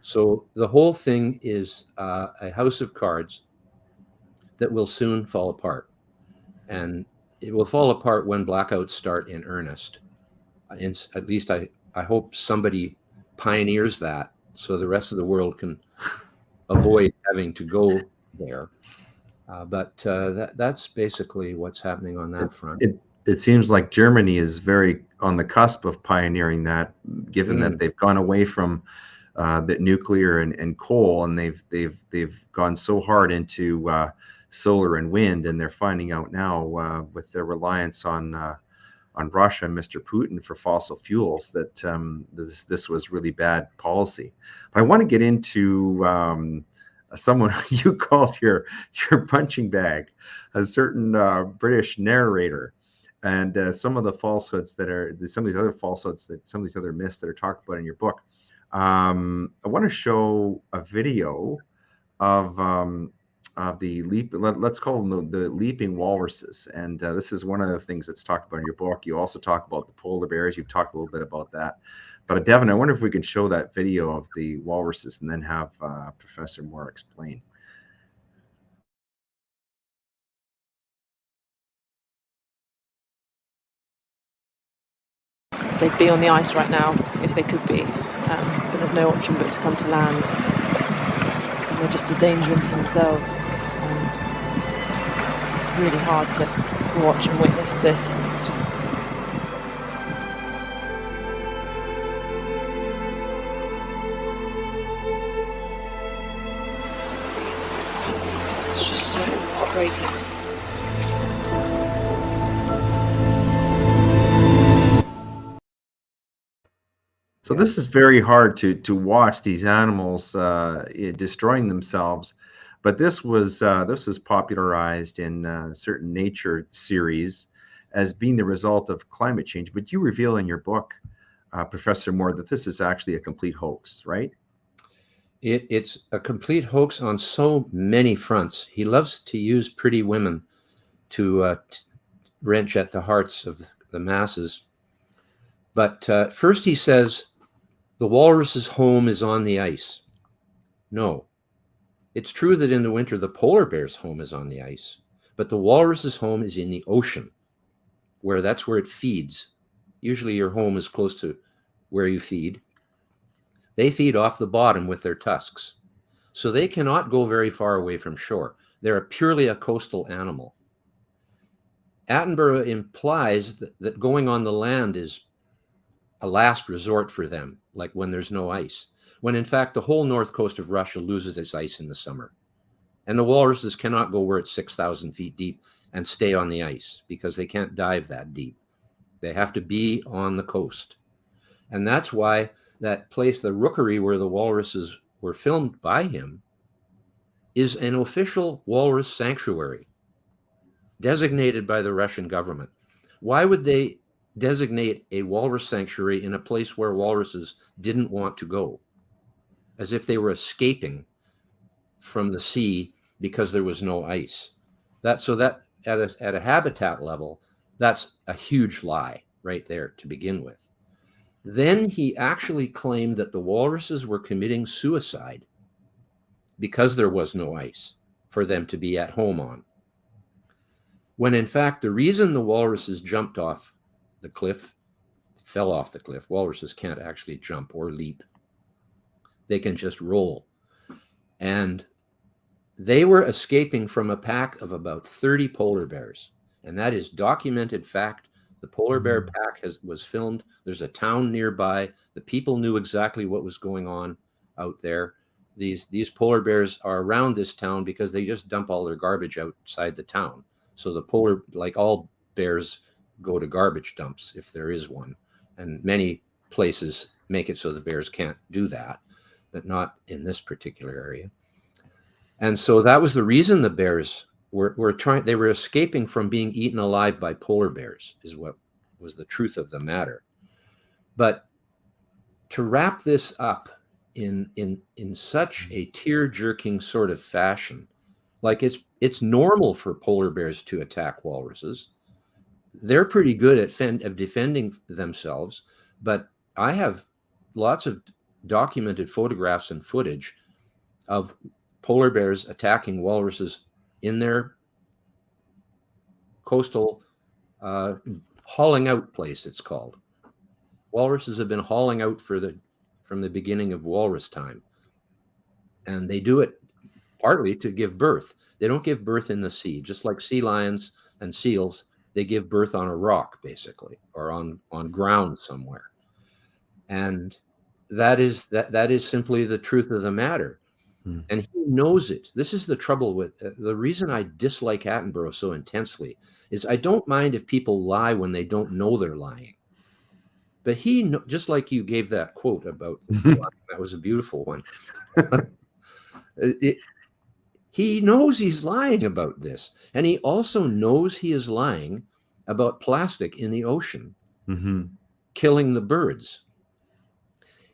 B: So the whole thing is a house of cards that will soon fall apart. And it will fall apart when blackouts start in earnest. At least I hope somebody pioneers that so the rest of the world can avoid having to go there. But that's basically what's happening on that front.
A: It seems like Germany is very on the cusp of pioneering that, given that they've gone away from the nuclear and coal, and they've gone so hard into solar and wind, and they're finding out now with their reliance on Russia and Mr. Putin for fossil fuels that this was really bad policy. But I want to get into someone you called your punching bag, a certain British narrator, and some of the falsehoods that are some of these other falsehoods that some of these other myths that are talked about in your book. I want to show a video of the let's call them the leaping walruses, and this is one of the things that's talked about in your book. You also talk about the polar bears. You've talked a little bit about that, but Devin, I wonder if we can show that video of the walruses and then have Professor Moore explain.
C: They'd be on the ice right now if they could be, but there's no option but to come to land. And they're just a danger unto themselves. Really hard to watch and witness this. It's just so heartbreaking.
A: So this is very hard to watch, these animals destroying themselves, but this was popularized in certain nature series as being the result of climate change. But you reveal in your book, Professor Moore, that this is actually a complete hoax, right?
B: It's a complete hoax on so many fronts. He loves to use pretty women to wrench at the hearts of the masses. But first he says, the walrus's home is on the ice. No. It's true that in the winter, the polar bear's home is on the ice, but the walrus's home is in the ocean, that's where it feeds. Usually your home is close to where you feed. They feed off the bottom with their tusks, so they cannot go very far away from shore. They're purely a coastal animal. Attenborough implies that going on the land is a last resort for them, like when there's no ice, when in fact the whole north coast of Russia loses its ice in the summer. And the walruses cannot go where it's 6,000 feet deep and stay on the ice because they can't dive that deep. They have to be on the coast. And that's why that place, the rookery where the walruses were filmed by him, is an official walrus sanctuary designated by the Russian government. Why would they designate a walrus sanctuary in a place where walruses didn't want to go, as if they were escaping from the sea because there was no ice? So that at a habitat level, that's a huge lie right there to begin with. Then he actually claimed that the walruses were committing suicide because there was no ice for them to be at home on, when in fact the reason the walruses jumped off the cliff, fell off the cliff — walruses can't actually jump or leap, they can just roll — and they were escaping from a pack of about 30 polar bears. And that is documented fact. The polar bear pack was filmed. There's a town nearby. The people knew exactly what was going on out there. These polar bears are around this town because they just dump all their garbage outside the town. So the polar, like all bears, go to garbage dumps if there is one. And many places make it so the bears can't do that, but not in this particular area. And so that was the reason the bears they were escaping from being eaten alive by polar bears, is what was the truth of the matter. But to wrap this up in such a tear-jerking sort of fashion, like it's normal for polar bears to attack walruses. They're pretty good at defending themselves, but I have lots of documented photographs and footage of polar bears attacking walruses in their coastal hauling out place, it's called. Walruses have been hauling out from the beginning of walrus time. And they do it partly to give birth. They don't give birth in the sea, just like sea lions and seals. They give birth on a rock, basically, or on ground somewhere. And that is simply the truth of the matter. And he knows it. This is the trouble with the reason I dislike Attenborough so intensely is I don't mind if people lie when they don't know they're lying. But just like you gave that quote about that was a beautiful one. He knows he's lying about this. And he also knows he is lying about plastic in the ocean, killing the birds.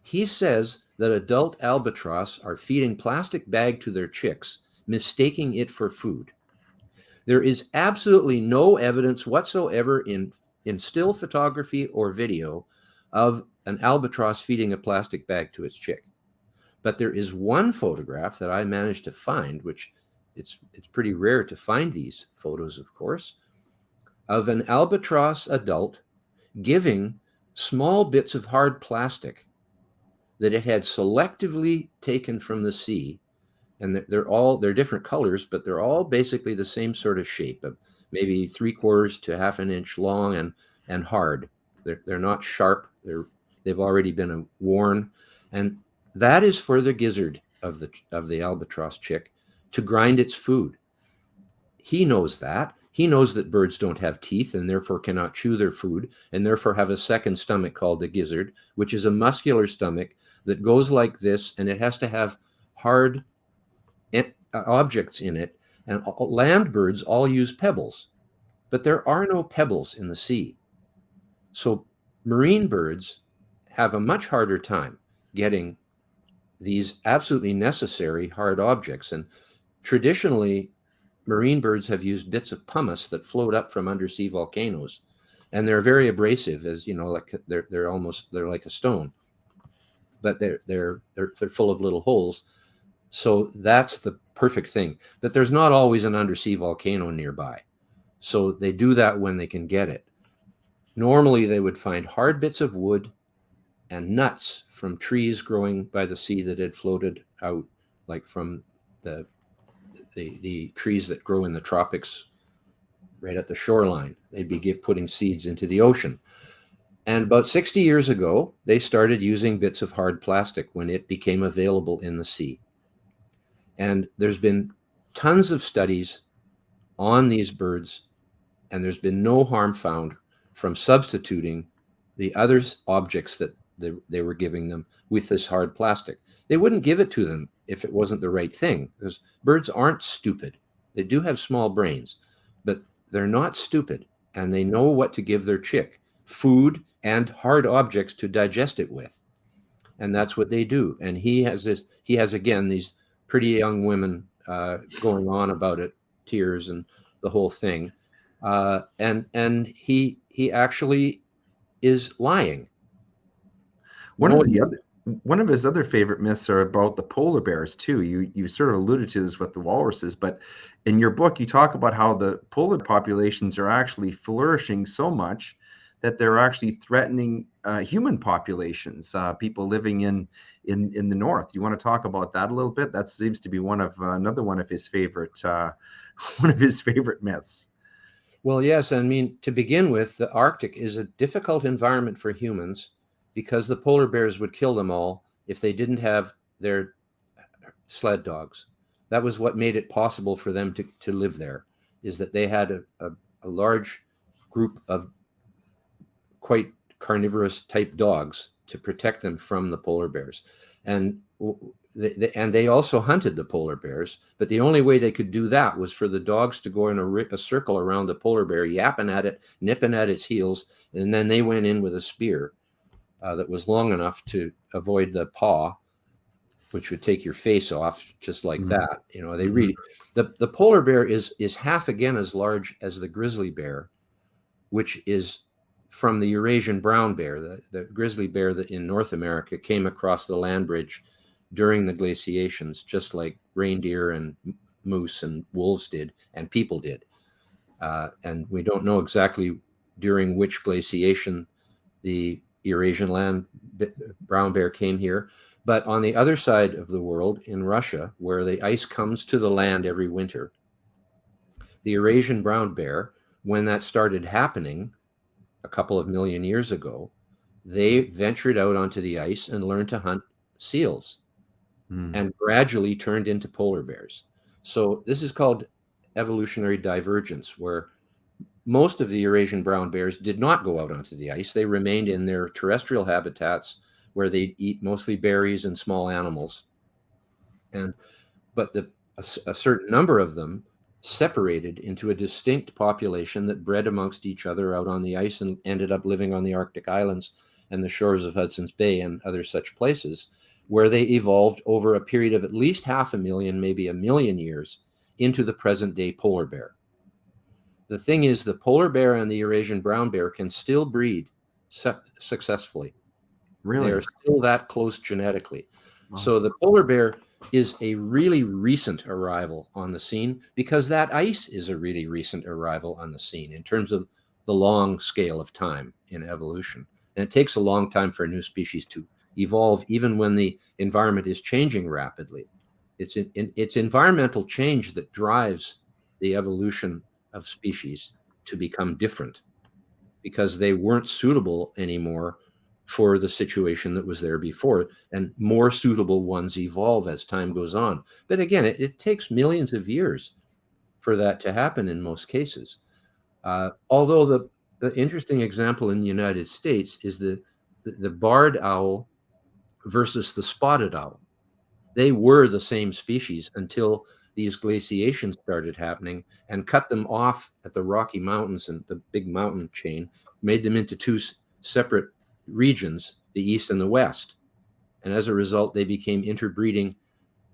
B: He says that adult albatross are feeding plastic bag to their chicks, mistaking it for food. There is absolutely no evidence whatsoever in still photography or video of an albatross feeding a plastic bag to its chick. But there is one photograph that I managed to find, which it's pretty rare to find these photos, of course, of an albatross adult giving small bits of hard plastic that it had selectively taken from the sea. And they're different colors, but they're all basically the same sort of shape, of maybe 3/4 to 1/2 inch long and hard. They're not sharp. They've already been worn. And that is for the gizzard of the albatross chick to grind its food. He knows that. He knows that birds don't have teeth and therefore cannot chew their food and therefore have a second stomach called the gizzard, which is a muscular stomach that goes like this, and it has to have hard objects in it. And land birds all use pebbles, but there are no pebbles in the sea. So marine birds have a much harder time getting these absolutely necessary hard objects. And traditionally, marine birds have used bits of pumice that float up from undersea volcanoes, and they're very abrasive, as you know, like they're like a stone, but they're full of little holes. So that's the perfect thing. But there's not always an undersea volcano nearby, so they do that when they can get it. Normally, they would find hard bits of wood and nuts from trees growing by the sea that had floated out, like from the trees that grow in the tropics right at the shoreline. They'd be putting seeds into the ocean. And about 60 years ago, they started using bits of hard plastic when it became available in the sea. And there's been tons of studies on these birds, and there's been no harm found from substituting the other objects that they were giving them with this hard plastic. They wouldn't give it to them if it wasn't the right thing, because birds aren't stupid. They do have small brains, but they're not stupid, and they know what to give their chick: food and hard objects to digest it with. And that's what they do. And he has again these pretty young women going on about it, tears and the whole thing. And he actually is lying.
A: One of his other favorite myths are about the polar bears too. You sort of alluded to this with the walruses, but in your book you talk about how the polar populations are actually flourishing so much that they're actually threatening human populations, people living in the north. You want to talk about that a little bit? That seems to be another one of his favorite myths.
B: Well, yes. I mean, to begin with, the Arctic is a difficult environment for humans because the polar bears would kill them all if they didn't have their sled dogs. That was what made it possible for them to live there, is that they had a large group of quite carnivorous type dogs to protect them from the polar bears. And they also hunted the polar bears, but the only way they could do that was for the dogs to go in a circle around the polar bear, yapping at it, nipping at its heels, and then they went in with a spear that was long enough to avoid the paw, which would take your face off just like that. You know, they really, the polar bear is half again as large as the grizzly bear, which is from the Eurasian brown bear. The grizzly bear that in North America came across the land bridge during the glaciations, just like reindeer and moose and wolves did and people did. And we don't know exactly during which glaciation the Eurasian land brown bear came here. But on the other side of the world, in Russia, where the ice comes to the land every winter, the Eurasian brown bear, when that started happening a couple of million years ago, they ventured out onto the ice and learned to hunt seals and gradually turned into polar bears. So this is called evolutionary divergence, where most of the Eurasian brown bears did not go out onto the ice. They remained in their terrestrial habitats where they eat mostly berries and small animals. But a certain number of them separated into a distinct population that bred amongst each other out on the ice and ended up living on the Arctic islands and the shores of Hudson's Bay and other such places, where they evolved over a period of at least 500,000, maybe 1,000,000 years into the present day polar bear. The thing is, the polar bear and the Eurasian brown bear can still breed successfully.
A: Really?
B: They're still that close genetically.
A: Wow.
B: So the polar bear is a really recent arrival on the scene because that ice is a really recent arrival on the scene in terms of the long scale of time in evolution. And it takes a long time for a new species to evolve, even when the environment is changing rapidly. It's environmental change that drives the evolution of species to become different because they weren't suitable anymore for the situation that was there before, and more suitable ones evolve as time goes on. But again, it takes millions of years for that to happen in most cases. Although the interesting example in the United States is the barred owl versus the spotted owl. They were the same species until these glaciations started happening and cut them off at the Rocky Mountains and the big mountain chain, made them into two separate regions, the east and the west. And as a result, they became interbreeding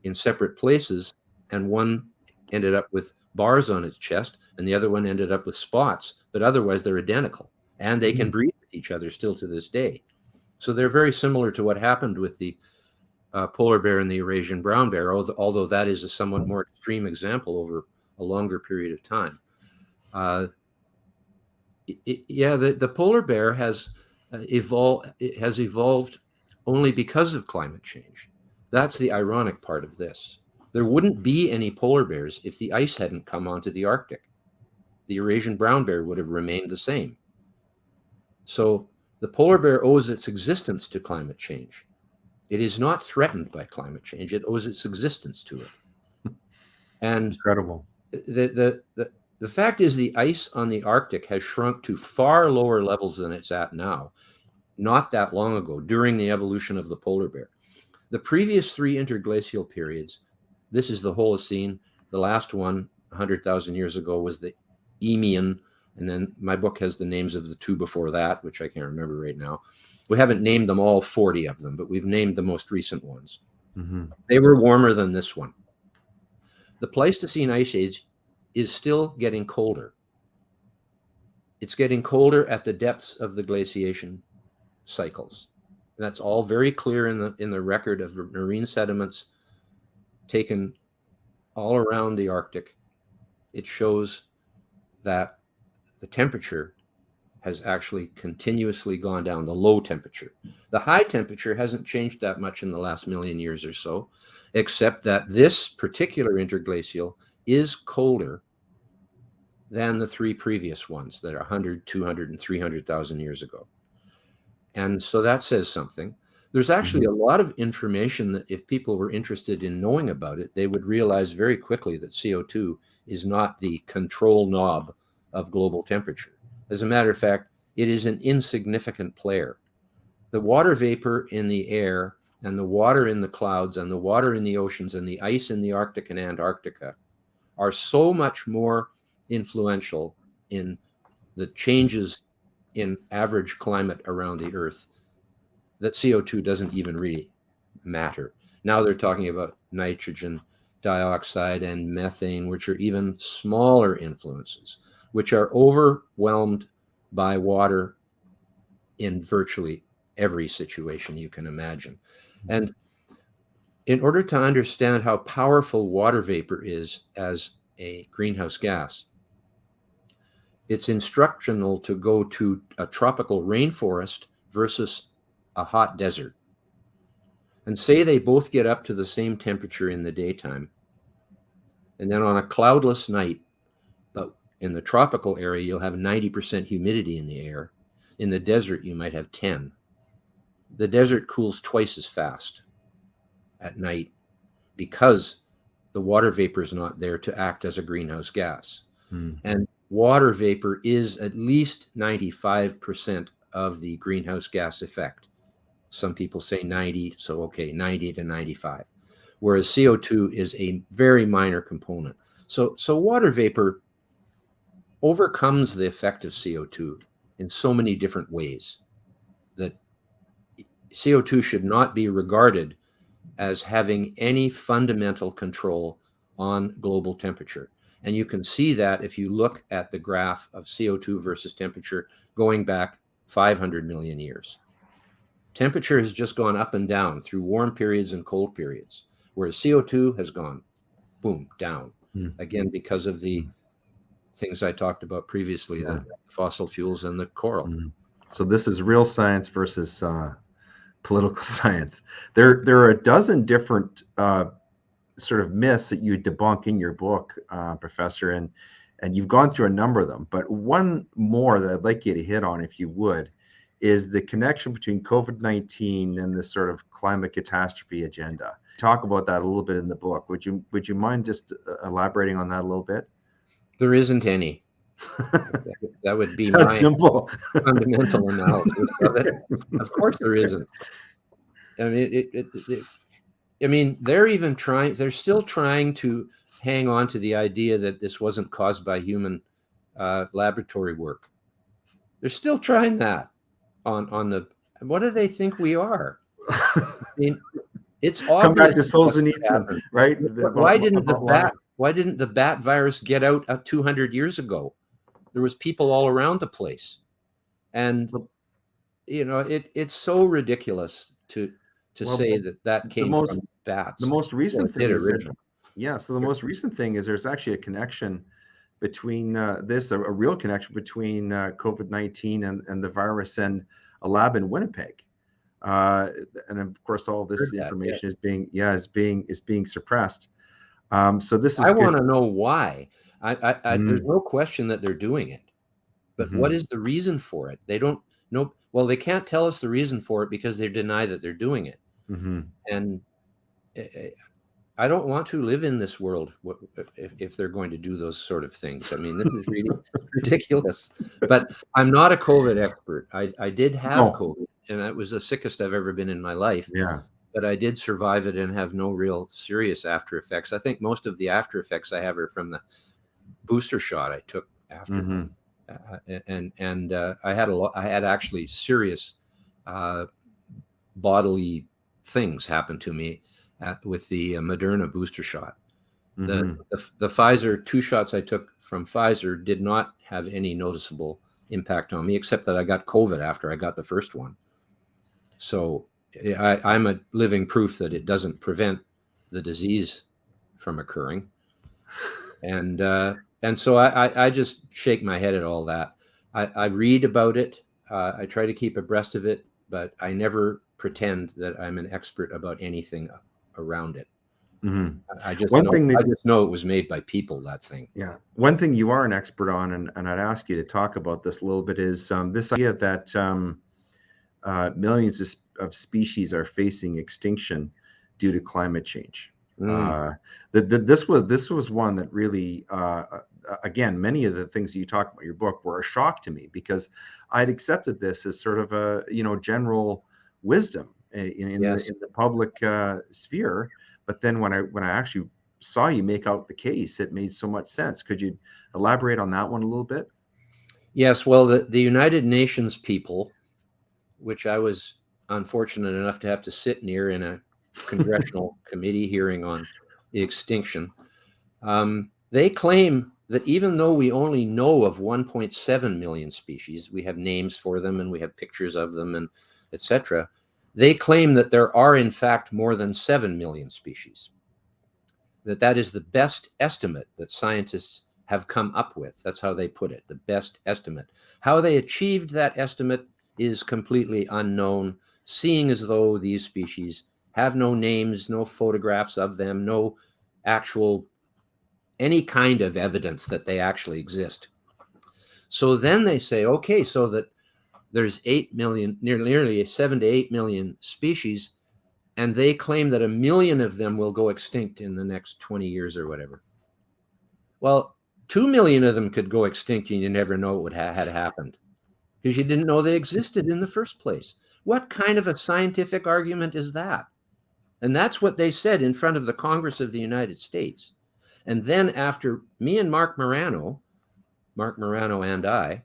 B: in separate places, and one ended up with bars on its chest and the other one ended up with spots, but otherwise they're identical and they can breed with each other still to this day. So they're very similar to what happened with the polar bear and the Eurasian brown bear, although that is a somewhat more extreme example over a longer period of time. The polar bear has evolved only because of climate change. That's the ironic part of this. There wouldn't be any polar bears if the ice hadn't come onto the Arctic. The Eurasian brown bear would have remained the same. So the polar bear owes its existence to climate change. It is not threatened by climate change. It owes its existence to it. And
A: incredible.
B: The fact is the ice on the Arctic has shrunk to far lower levels than it's at now, not that long ago, during the evolution of the polar bear. The previous 3 interglacial periods, this is the Holocene. The last one, 100,000 years ago, was the Eemian. And then my book has the names of the 2 before that, which I can't remember right now. We haven't named them all 40 of them, but we've named the most recent ones. They were warmer than this one. The Pleistocene Ice Age is still getting colder. It's getting colder at the depths of the glaciation cycles. And that's all very clear in the record of marine sediments taken all around the Arctic. It shows that the temperature has actually continuously gone down, the low temperature. The high temperature hasn't changed that much in the last 1,000,000 years or so, except that this particular interglacial is colder than the 3 previous ones that are 100, 200, and 300,000 years ago. And so that says something. There's actually a lot of information that if people were interested in knowing about it, they would realize very quickly that CO2 is not the control knob of global temperature. As a matter of fact, it is an insignificant player. The water vapor in the air and the water in the clouds and the water in the oceans and the ice in the Arctic and Antarctica are so much more influential in the changes in average climate around the Earth that CO2 doesn't even really matter. Now they're talking about nitrogen dioxide and methane, which are even smaller influences, which are overwhelmed by water in virtually every situation you can imagine. And in order to understand how powerful water vapor is as a greenhouse gas, it's instructional to go to a tropical rainforest versus a hot desert. And say they both get up to the same temperature in the daytime. And then on a cloudless night, but in the tropical area, you'll have 90% humidity in the air. In the desert, you might have 10. The desert cools twice as fast at night because the water vapor is not there to act as a greenhouse gas. And water vapor is at least 95% of the greenhouse gas effect. Some people say 90, so okay, 90 to 95. Whereas CO2 is a very minor component. So water vapor overcomes the effect of CO2 in so many different ways that CO2 should not be regarded as having any fundamental control on global temperature. And you can see that if you look at the graph of CO2 versus temperature going back 500 million years. Temperature has just gone up and down through warm periods and cold periods, whereas CO2 has gone, boom, down. Again, because of the things I talked about previously, the fossil fuels and the coral.
A: So this is real science versus political science. There are a dozen different sort of myths that you debunk in your book, Professor, and you've gone through a number of them. But one more that I'd like you to hit on, if you would, is the connection between COVID-19 and this sort of climate catastrophe agenda. Talk about that a little bit in the book. Would you mind just elaborating on that a little bit?
B: There isn't any. That would be
A: That's
B: my
A: simple.
B: fundamental analysis of it. Of course there isn't. I mean, they're still trying to hang on to the idea that this wasn't caused by human laboratory work. They're still trying that on the, what do they think we are? I mean, it's obvious.
A: Come back to Solzhenitsyn, right?
B: Why didn't the bat virus get out 200 years ago? There was people all around the place. And, you know, it's so ridiculous to say that came from bats.
A: The most recent thing is so the most recent thing is there's actually a connection between a real connection between COVID-19 and the virus and a lab in Winnipeg. And of course, all this information is being suppressed. So this is.
B: I want to know why. There's no question that they're doing it, but what is the reason for it? They don't know. Well, they can't tell us the reason for it because they deny that they're doing it. And I don't want to live in this world if they're going to do those sort of things. I mean, this is really ridiculous. But I'm not a COVID expert. I did have COVID, and it was the sickest I've ever been in my life.
A: Yeah. But
B: I did survive it and have no real serious after effects. I think most of the after effects I have are from the booster shot I took after. I had actually serious bodily things happen to me with the Moderna booster shot. The Pfizer 2 shots I took from Pfizer did not have any noticeable impact on me, except that I got COVID after I got the first one. So I'm a living proof that it doesn't prevent the disease from occurring. And so I just shake my head at all that. I read about it. I try to keep abreast of it, but I never pretend that I'm an expert about anything around it. I just know it was made by people, that thing.
A: Yeah. One thing you are an expert on, and I'd ask you to talk about this a little bit, is this idea that millions of species are facing extinction due to climate change. This was one that really, again, many of the things you talk about in your book were a shock to me, because I'd accepted this as sort of a general wisdom in the public sphere. But then when I actually saw you make out the case, it made so much sense. Could you elaborate on that one a little bit?
B: Yes. Well, the United Nations people, which I was unfortunate enough to have to sit near in a congressional committee hearing on the extinction, they claim that even though we only know of 1.7 million species, we have names for them and we have pictures of them and etc., They claim that there are, in fact, more than 7 million species, that is the best estimate that scientists have come up with. That's how they put it, the best estimate. How they achieved that estimate is completely unknown, seeing as though these species have no names, no photographs of them, no actual, any kind of evidence that they actually exist. So then they say, okay, so that there's 8 million, nearly 7 to 8 million species, and they claim that 1 million of them will go extinct in the next 20 years or whatever. Well, 2 million of them could go extinct and you never know what had happened because you didn't know they existed in the first place. What kind of a scientific argument is that? And that's what they said in front of the Congress of the United States. And then after me and Mark Morano and I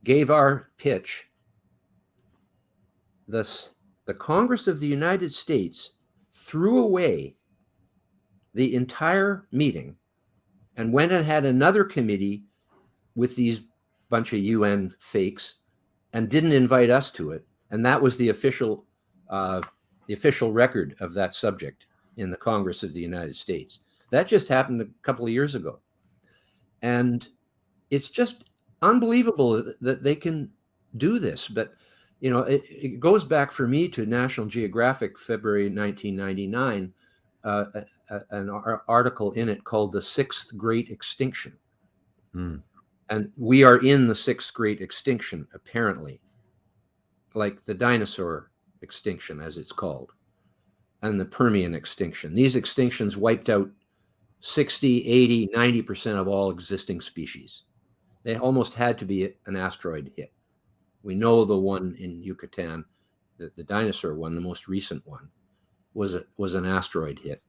B: gave our pitch, the Congress of the United States threw away the entire meeting and went and had another committee with these bunch of UN fakes and didn't invite us to it. And that was the official record of that subject in the Congress of the United States. That just happened a couple of years ago. And it's just unbelievable that they can do this. But, you know, it goes back for me to National Geographic, February 1999, an article in it called The Sixth Great Extinction.
A: Mm.
B: And we are in the sixth great extinction, apparently, like the dinosaur extinction, as it's called, and the Permian extinction. These extinctions wiped out 60, 80, 90% of all existing species. They almost had to be an asteroid hit. We know the one in Yucatan, the dinosaur one, the most recent one, was an asteroid hit.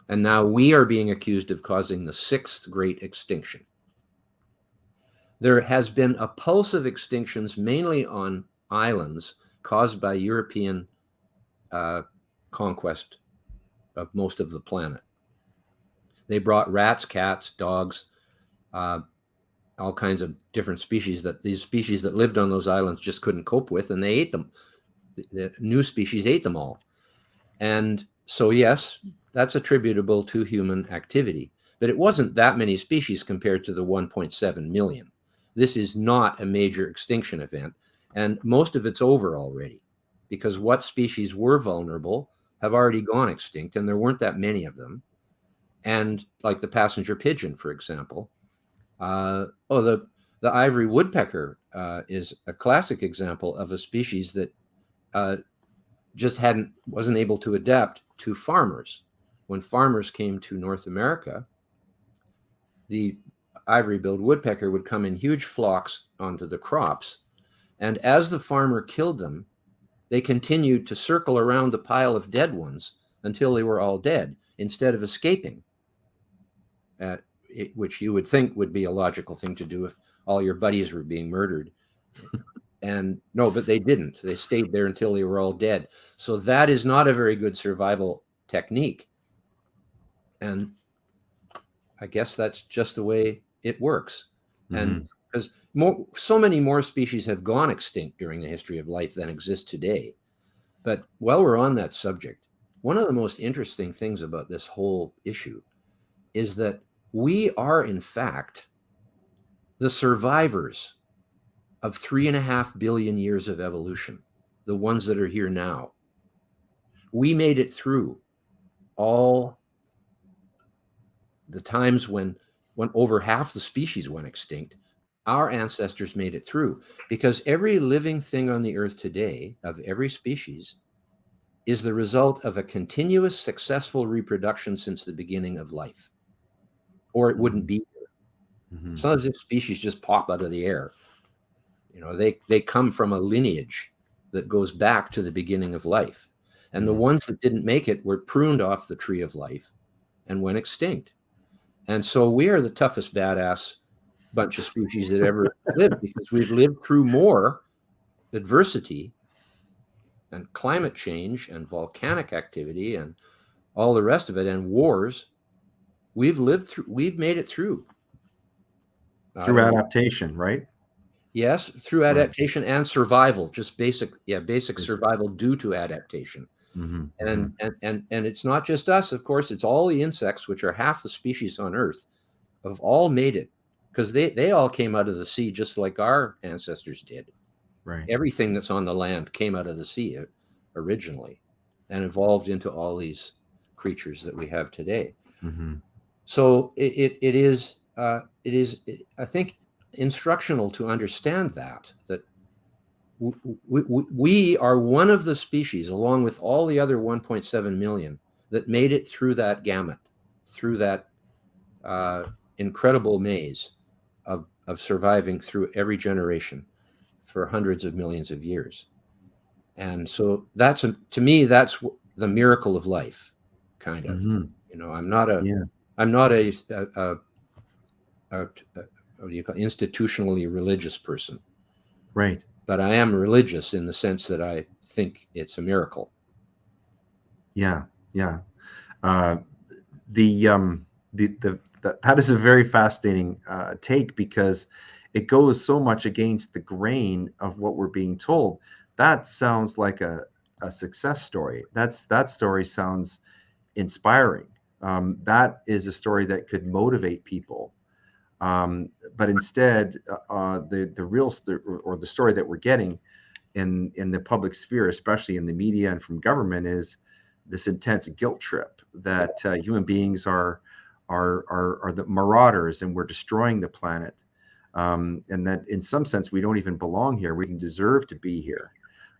B: And now we are being accused of causing the sixth great extinction. There has been a pulse of extinctions, mainly on islands, caused by European conquest of most of the planet. They brought rats, cats, dogs, all kinds of different species that these species that lived on those islands just couldn't cope with, and they ate them. The new species ate them all. And so, yes, that's attributable to human activity. But it wasn't that many species compared to the 1.7 million. This is not a major extinction event, and most of it's over already, because what species were vulnerable have already gone extinct, and there weren't that many of them. And like the passenger pigeon, for example, the ivory woodpecker is a classic example of a species that just wasn't able to adapt to farmers. When farmers came to North America, the ivory-billed woodpecker would come in huge flocks onto the crops, and as the farmer killed them, they continued to circle around the pile of dead ones until they were all dead, instead of escaping, which you would think would be a logical thing to do if all your buddies were being murdered. And no, but they didn't. They stayed there until they were all dead. So that is not a very good survival technique. And I guess that's just the way it works. Mm-hmm. And because so many more species have gone extinct during the history of life than exist today. But while we're on that subject, one of the most interesting things about this whole issue is that we are, in fact, the survivors of 3.5 billion years of evolution, the ones that are here now. We made it through all the times when over half the species went extinct. Our ancestors made it through, because every living thing on the earth today, of every species, is the result of a continuous successful reproduction since the beginning of life, or it wouldn't be here. Mm-hmm. Some of these species just pop out of the air. You know, they come from a lineage that goes back to the beginning of life. And the ones that didn't make it were pruned off the tree of life and went extinct. And so we are the toughest badass bunch of species that ever lived, because we've lived through more adversity and climate change and volcanic activity and all the rest of it, and wars. We've made it through.
A: Through adaptation, right?
B: Yes, through
A: Right.
B: adaptation and survival, just basic survival due to adaptation. And it's not just us, of course, it's all the insects, which are half the species on Earth, have all made it, because they all came out of the sea just like our ancestors did.
A: Right.
B: Everything that's on the land came out of the sea originally and evolved into all these creatures that we have today. So it is I think instructional to understand that we are one of the species, along with all the other 1.7 million, that made it through that gamut, through that incredible maze of surviving through every generation for hundreds of millions of years. And so that's to me, that's the miracle of life, kind of. You know, I'm not a what do you call, institutionally religious person.
A: Right.
B: But I am religious in the sense that I think it's a miracle.
A: Yeah. Yeah. That is a very fascinating take, because it goes so much against the grain of what we're being told. That sounds like a success story. That story sounds inspiring. That is a story that could motivate people. But instead, the real or the story that we're getting in the public sphere, especially in the media and from government, is this intense guilt trip that human beings are the marauders and we're destroying the planet, and that in some sense we don't even belong here. We didn't deserve to be here.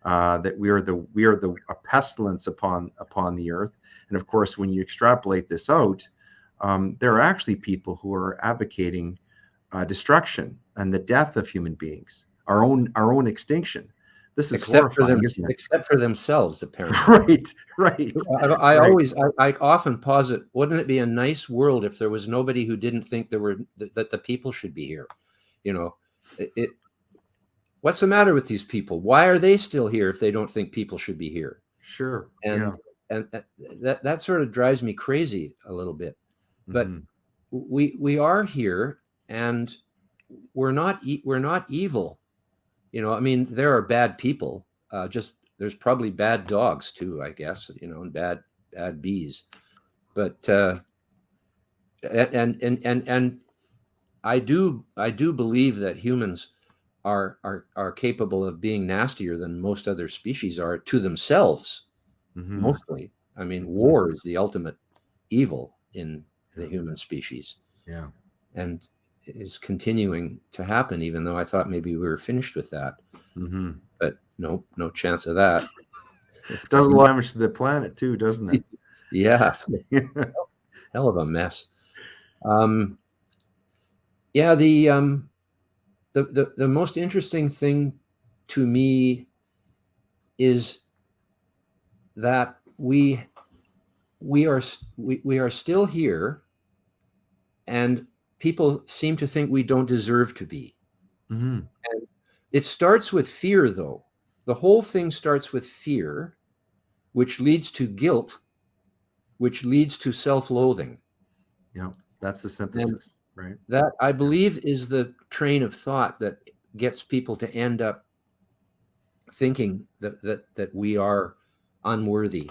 A: That we are a pestilence upon the earth. And of course, when you extrapolate this out, there are actually people who are advocating destruction and the death of human beings, our own extinction. This is horrifying, isn't it?
B: Except for themselves, apparently.
A: Right.
B: I often posit, wouldn't it be a nice world if there was nobody who didn't think that the people should be here? You know, what's the matter with these people? Why are they still here if they don't think people should be here?
A: Sure.
B: And that sort of drives me crazy a little bit. But we are here, and we're not evil. You know, I mean, there are bad people. Just there's probably bad dogs too, I guess. You know, and bad bees. But and I do believe that humans are capable of being nastier than most other species are to themselves. Mostly, I mean, war is the ultimate evil in the human species.
A: Yeah,
B: and is continuing to happen, even though I thought maybe we were finished with that. But no chance of that.
A: It does a lot of damage to the planet too, doesn't it?
B: Yeah. Hell of a mess. Yeah, the most interesting thing to me is that we are still here, and people seem to think we don't deserve to be. And it starts with fear, though. The whole thing starts with fear, which leads to guilt, which leads to self-loathing.
A: Yeah, that's the synthesis, right?
B: That, I believe, is the train of thought that gets people to end up thinking that we are unworthy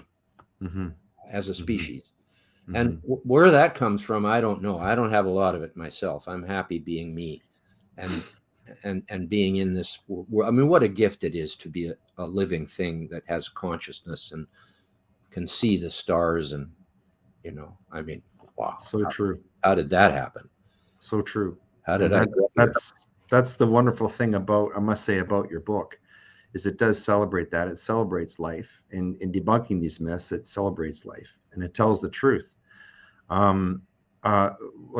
B: as a species. And where that comes from, I don't know. I don't have a lot of it myself. I'm happy being me, and being in this world. I mean, what a gift it is to be a living thing that has consciousness and can see the stars. And, you know, I mean, wow.
A: So true.
B: How did that happen?
A: So true.
B: How did I get here?
A: That's the wonderful thing about, I must say, about your book, is it does celebrate that. It celebrates life. In debunking these myths, it celebrates life, and it tells the truth. Well,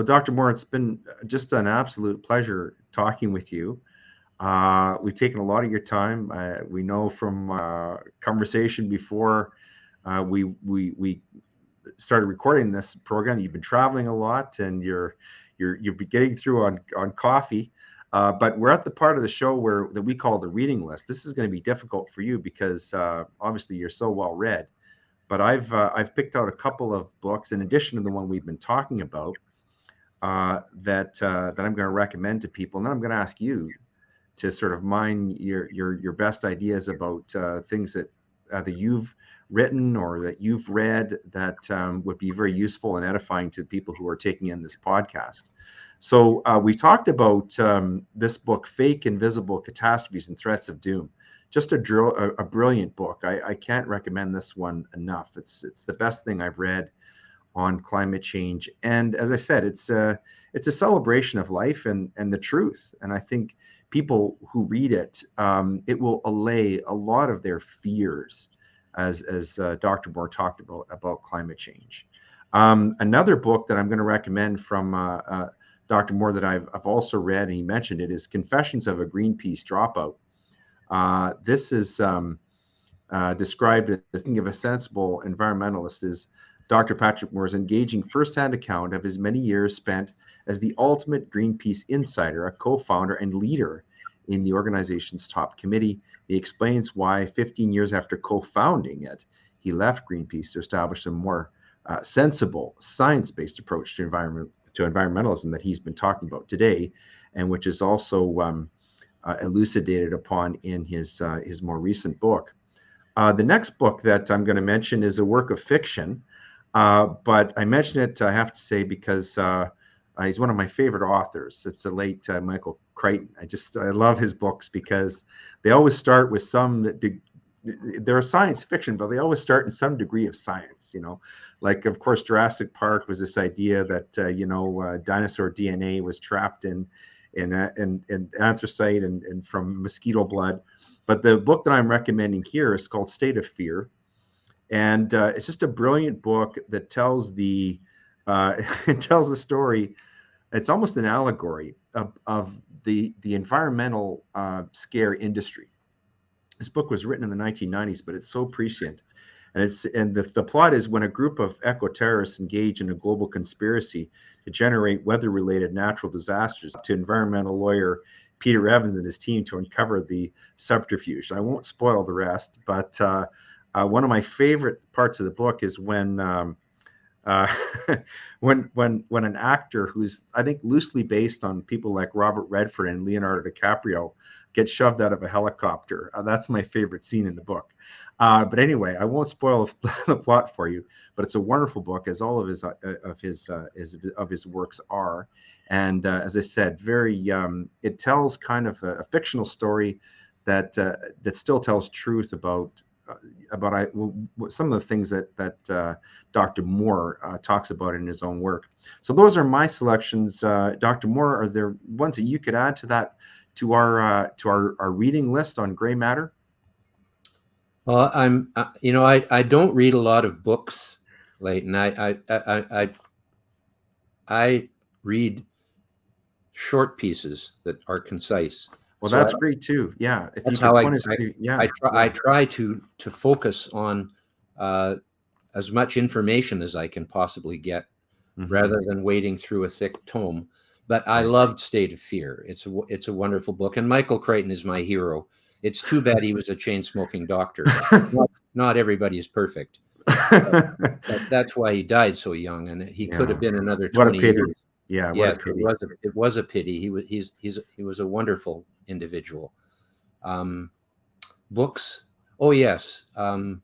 A: Dr. Moore, it's been just an absolute pleasure talking with you. We've taken a lot of your time. We know from conversation before we started recording this program, you've been traveling a lot, and you've been getting through on coffee. But we're at the part of the show that we call the reading list. This is going to be difficult for you because obviously you're so well read. But I've picked out a couple of books in addition to the one we've been talking about that I'm going to recommend to people, and then I'm going to ask you to sort of mine your best ideas about things that either you've written or that you've read that would be very useful and edifying to people who are taking in this podcast. So we talked about this book, Fake Invisible Catastrophes and Threats of Doom. Just a brilliant book. I can't recommend this one enough. It's the best thing I've read on climate change. And as I said, it's a celebration of life and the truth. And I think people who read it, it will allay a lot of their fears, as Dr. Moore talked about climate change. Another book that I'm going to recommend from Dr. Moore that I've also read, and he mentioned it, is Confessions of a Greenpeace Dropout. This is described as thinking of a sensible environmentalist as Dr. Patrick Moore's engaging firsthand account of his many years spent as the ultimate Greenpeace insider, a co-founder and leader in the organization's top committee. He explains why 15 years after co-founding it, he left Greenpeace to establish a more sensible, science-based approach to environmentalism that he's been talking about today, and which is also elucidated upon in his more recent book. The next book that I'm going to mention is a work of fiction, but I mention it, I have to say, because he's one of my favorite authors. It's the late Michael Crichton. I love his books because they always start with they're science fiction, but they always start in some degree of science, like, of course, Jurassic Park was this idea that, dinosaur DNA was trapped in anthracite and from mosquito blood. But the book that I'm recommending here is called State of Fear. And it's just a brilliant book that tells it tells a story. It's almost an allegory of the environmental scare industry. This book was written in the 1990s, but it's so prescient. And the plot is when a group of eco-terrorists engage in a global conspiracy to generate weather-related natural disasters, to environmental lawyer Peter Evans and his team to uncover the subterfuge. I won't spoil the rest, but one of my favorite parts of the book is when an actor who's, I think, loosely based on people like Robert Redford and Leonardo DiCaprio gets shoved out of a helicopter. That's my favorite scene in the book. But anyway, I won't spoil the plot for you. But it's a wonderful book, as all of his works are. And as I said, it tells kind of a fictional story that still tells truth about some of the things that Dr. Moore talks about in his own work. So those are my selections. Dr. Moore, are there ones that you could add to that, to our reading list on gray matter?
B: Well, I don't read a lot of books, Leighton. I read short pieces that are concise.
A: Well, so that's great too. Yeah,
B: that's how I try to focus on as much information as I can possibly get, rather than wading through a thick tome. But I loved State of Fear. It's a wonderful book, and Michael Crichton is my hero. It's too bad he was a chain-smoking doctor. Not everybody is perfect. But that's why he died so young, and he could have been another 20 years.
A: Yeah,
B: yes, it was a pity. He was a wonderful individual. Books. Oh yes, the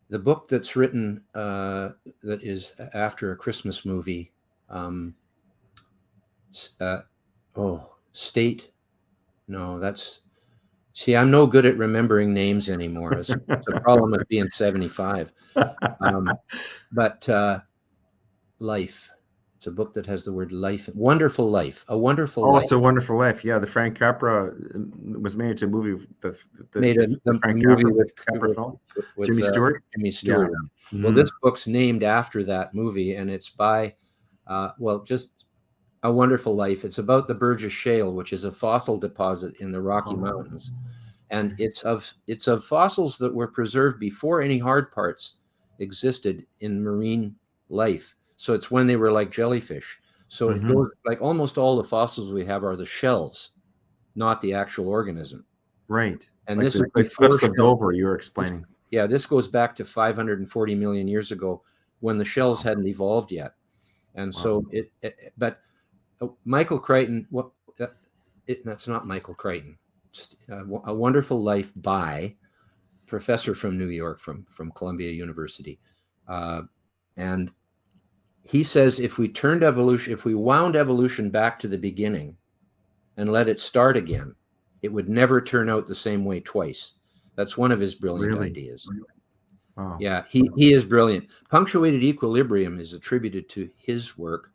B: book that's written that is after a Christmas movie. State. No, that's. See, I'm no good at remembering names anymore. It's a problem with being 75. But Life. It's a book that has the word life. Wonderful Life. A Wonderful Life.
A: Oh, it's A Wonderful Life. Yeah, the Frank Capra was made into a movie.
B: Made a movie with
A: Jimmy Stewart.
B: Jimmy Stewart. Yeah. Well, this book's named after that movie, and it's by, just A Wonderful Life. It's about the Burgess Shale, which is a fossil deposit in the Rocky Mountains, and it's of fossils that were preserved before any hard parts existed in marine life. So it's when they were like jellyfish. So it goes like almost all the fossils we have are the shells, not the actual organism.
A: Right.
B: And
A: like
B: this is
A: like cliffs of Dover you were explaining.
B: Yeah, this goes back to 540 million years ago when the shells hadn't evolved yet. And so but Michael Crichton, That's not Michael Crichton. It's A Wonderful Life by professor from New York, from Columbia University. And he says if we wound evolution back to the beginning and let it start again, it would never turn out the same way twice. That's one of his brilliant ideas.
A: Wow.
B: Yeah, he is brilliant. Punctuated equilibrium is attributed to his work.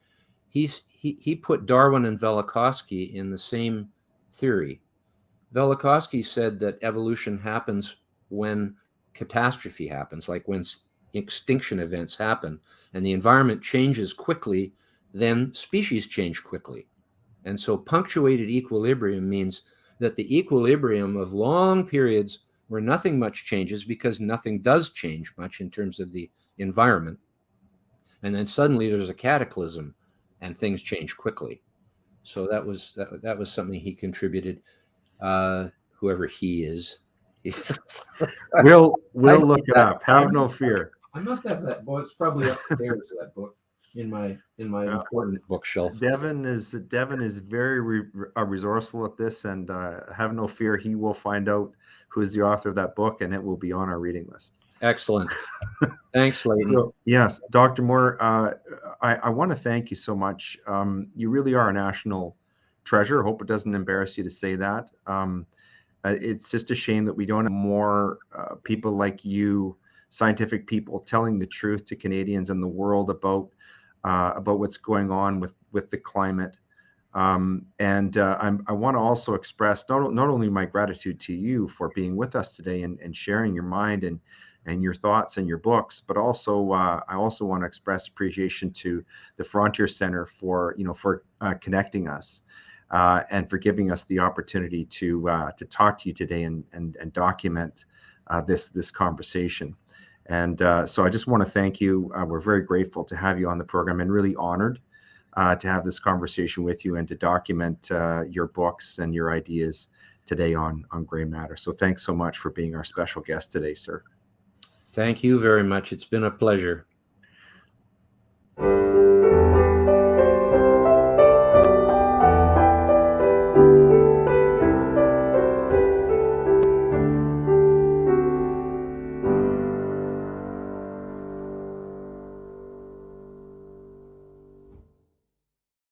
B: He put Darwin and Velikovsky in the same theory. Velikovsky said that evolution happens when catastrophe happens, like when extinction events happen, and the environment changes quickly, then species change quickly. And so punctuated equilibrium means that the equilibrium of long periods where nothing much changes, because nothing does change much in terms of the environment, and then suddenly there's a cataclysm and things change quickly. So that was something he contributed. Whoever he is.
A: We'll look it up. Have no fear.
B: I must have that book. It's probably upstairs, that book, in my important bookshelf.
A: Devin is very resourceful at this, and have no fear, he will find out who is the author of that book, and it will be on our reading list.
B: Excellent. Thanks, Leighton.
A: So, yes, Dr. Moore, I want to thank you so much. You really are a national treasure. I hope it doesn't embarrass you to say that. It's just a shame that we don't have more people like you, scientific people, telling the truth to Canadians and the world about what's going on with the climate. I want to also express not only my gratitude to you for being with us today and sharing your mind and your thoughts and your books, but also I also want to express appreciation to the Frontier Center for connecting us. And for giving us the opportunity to talk to you today and document this conversation. And so I just want to thank you. We're very grateful to have you on the program, and really honored to have this conversation with you and to document your books and your ideas today on Gray Matter. So thanks so much for being our special guest today, sir.
B: Thank you very much. It's been a pleasure.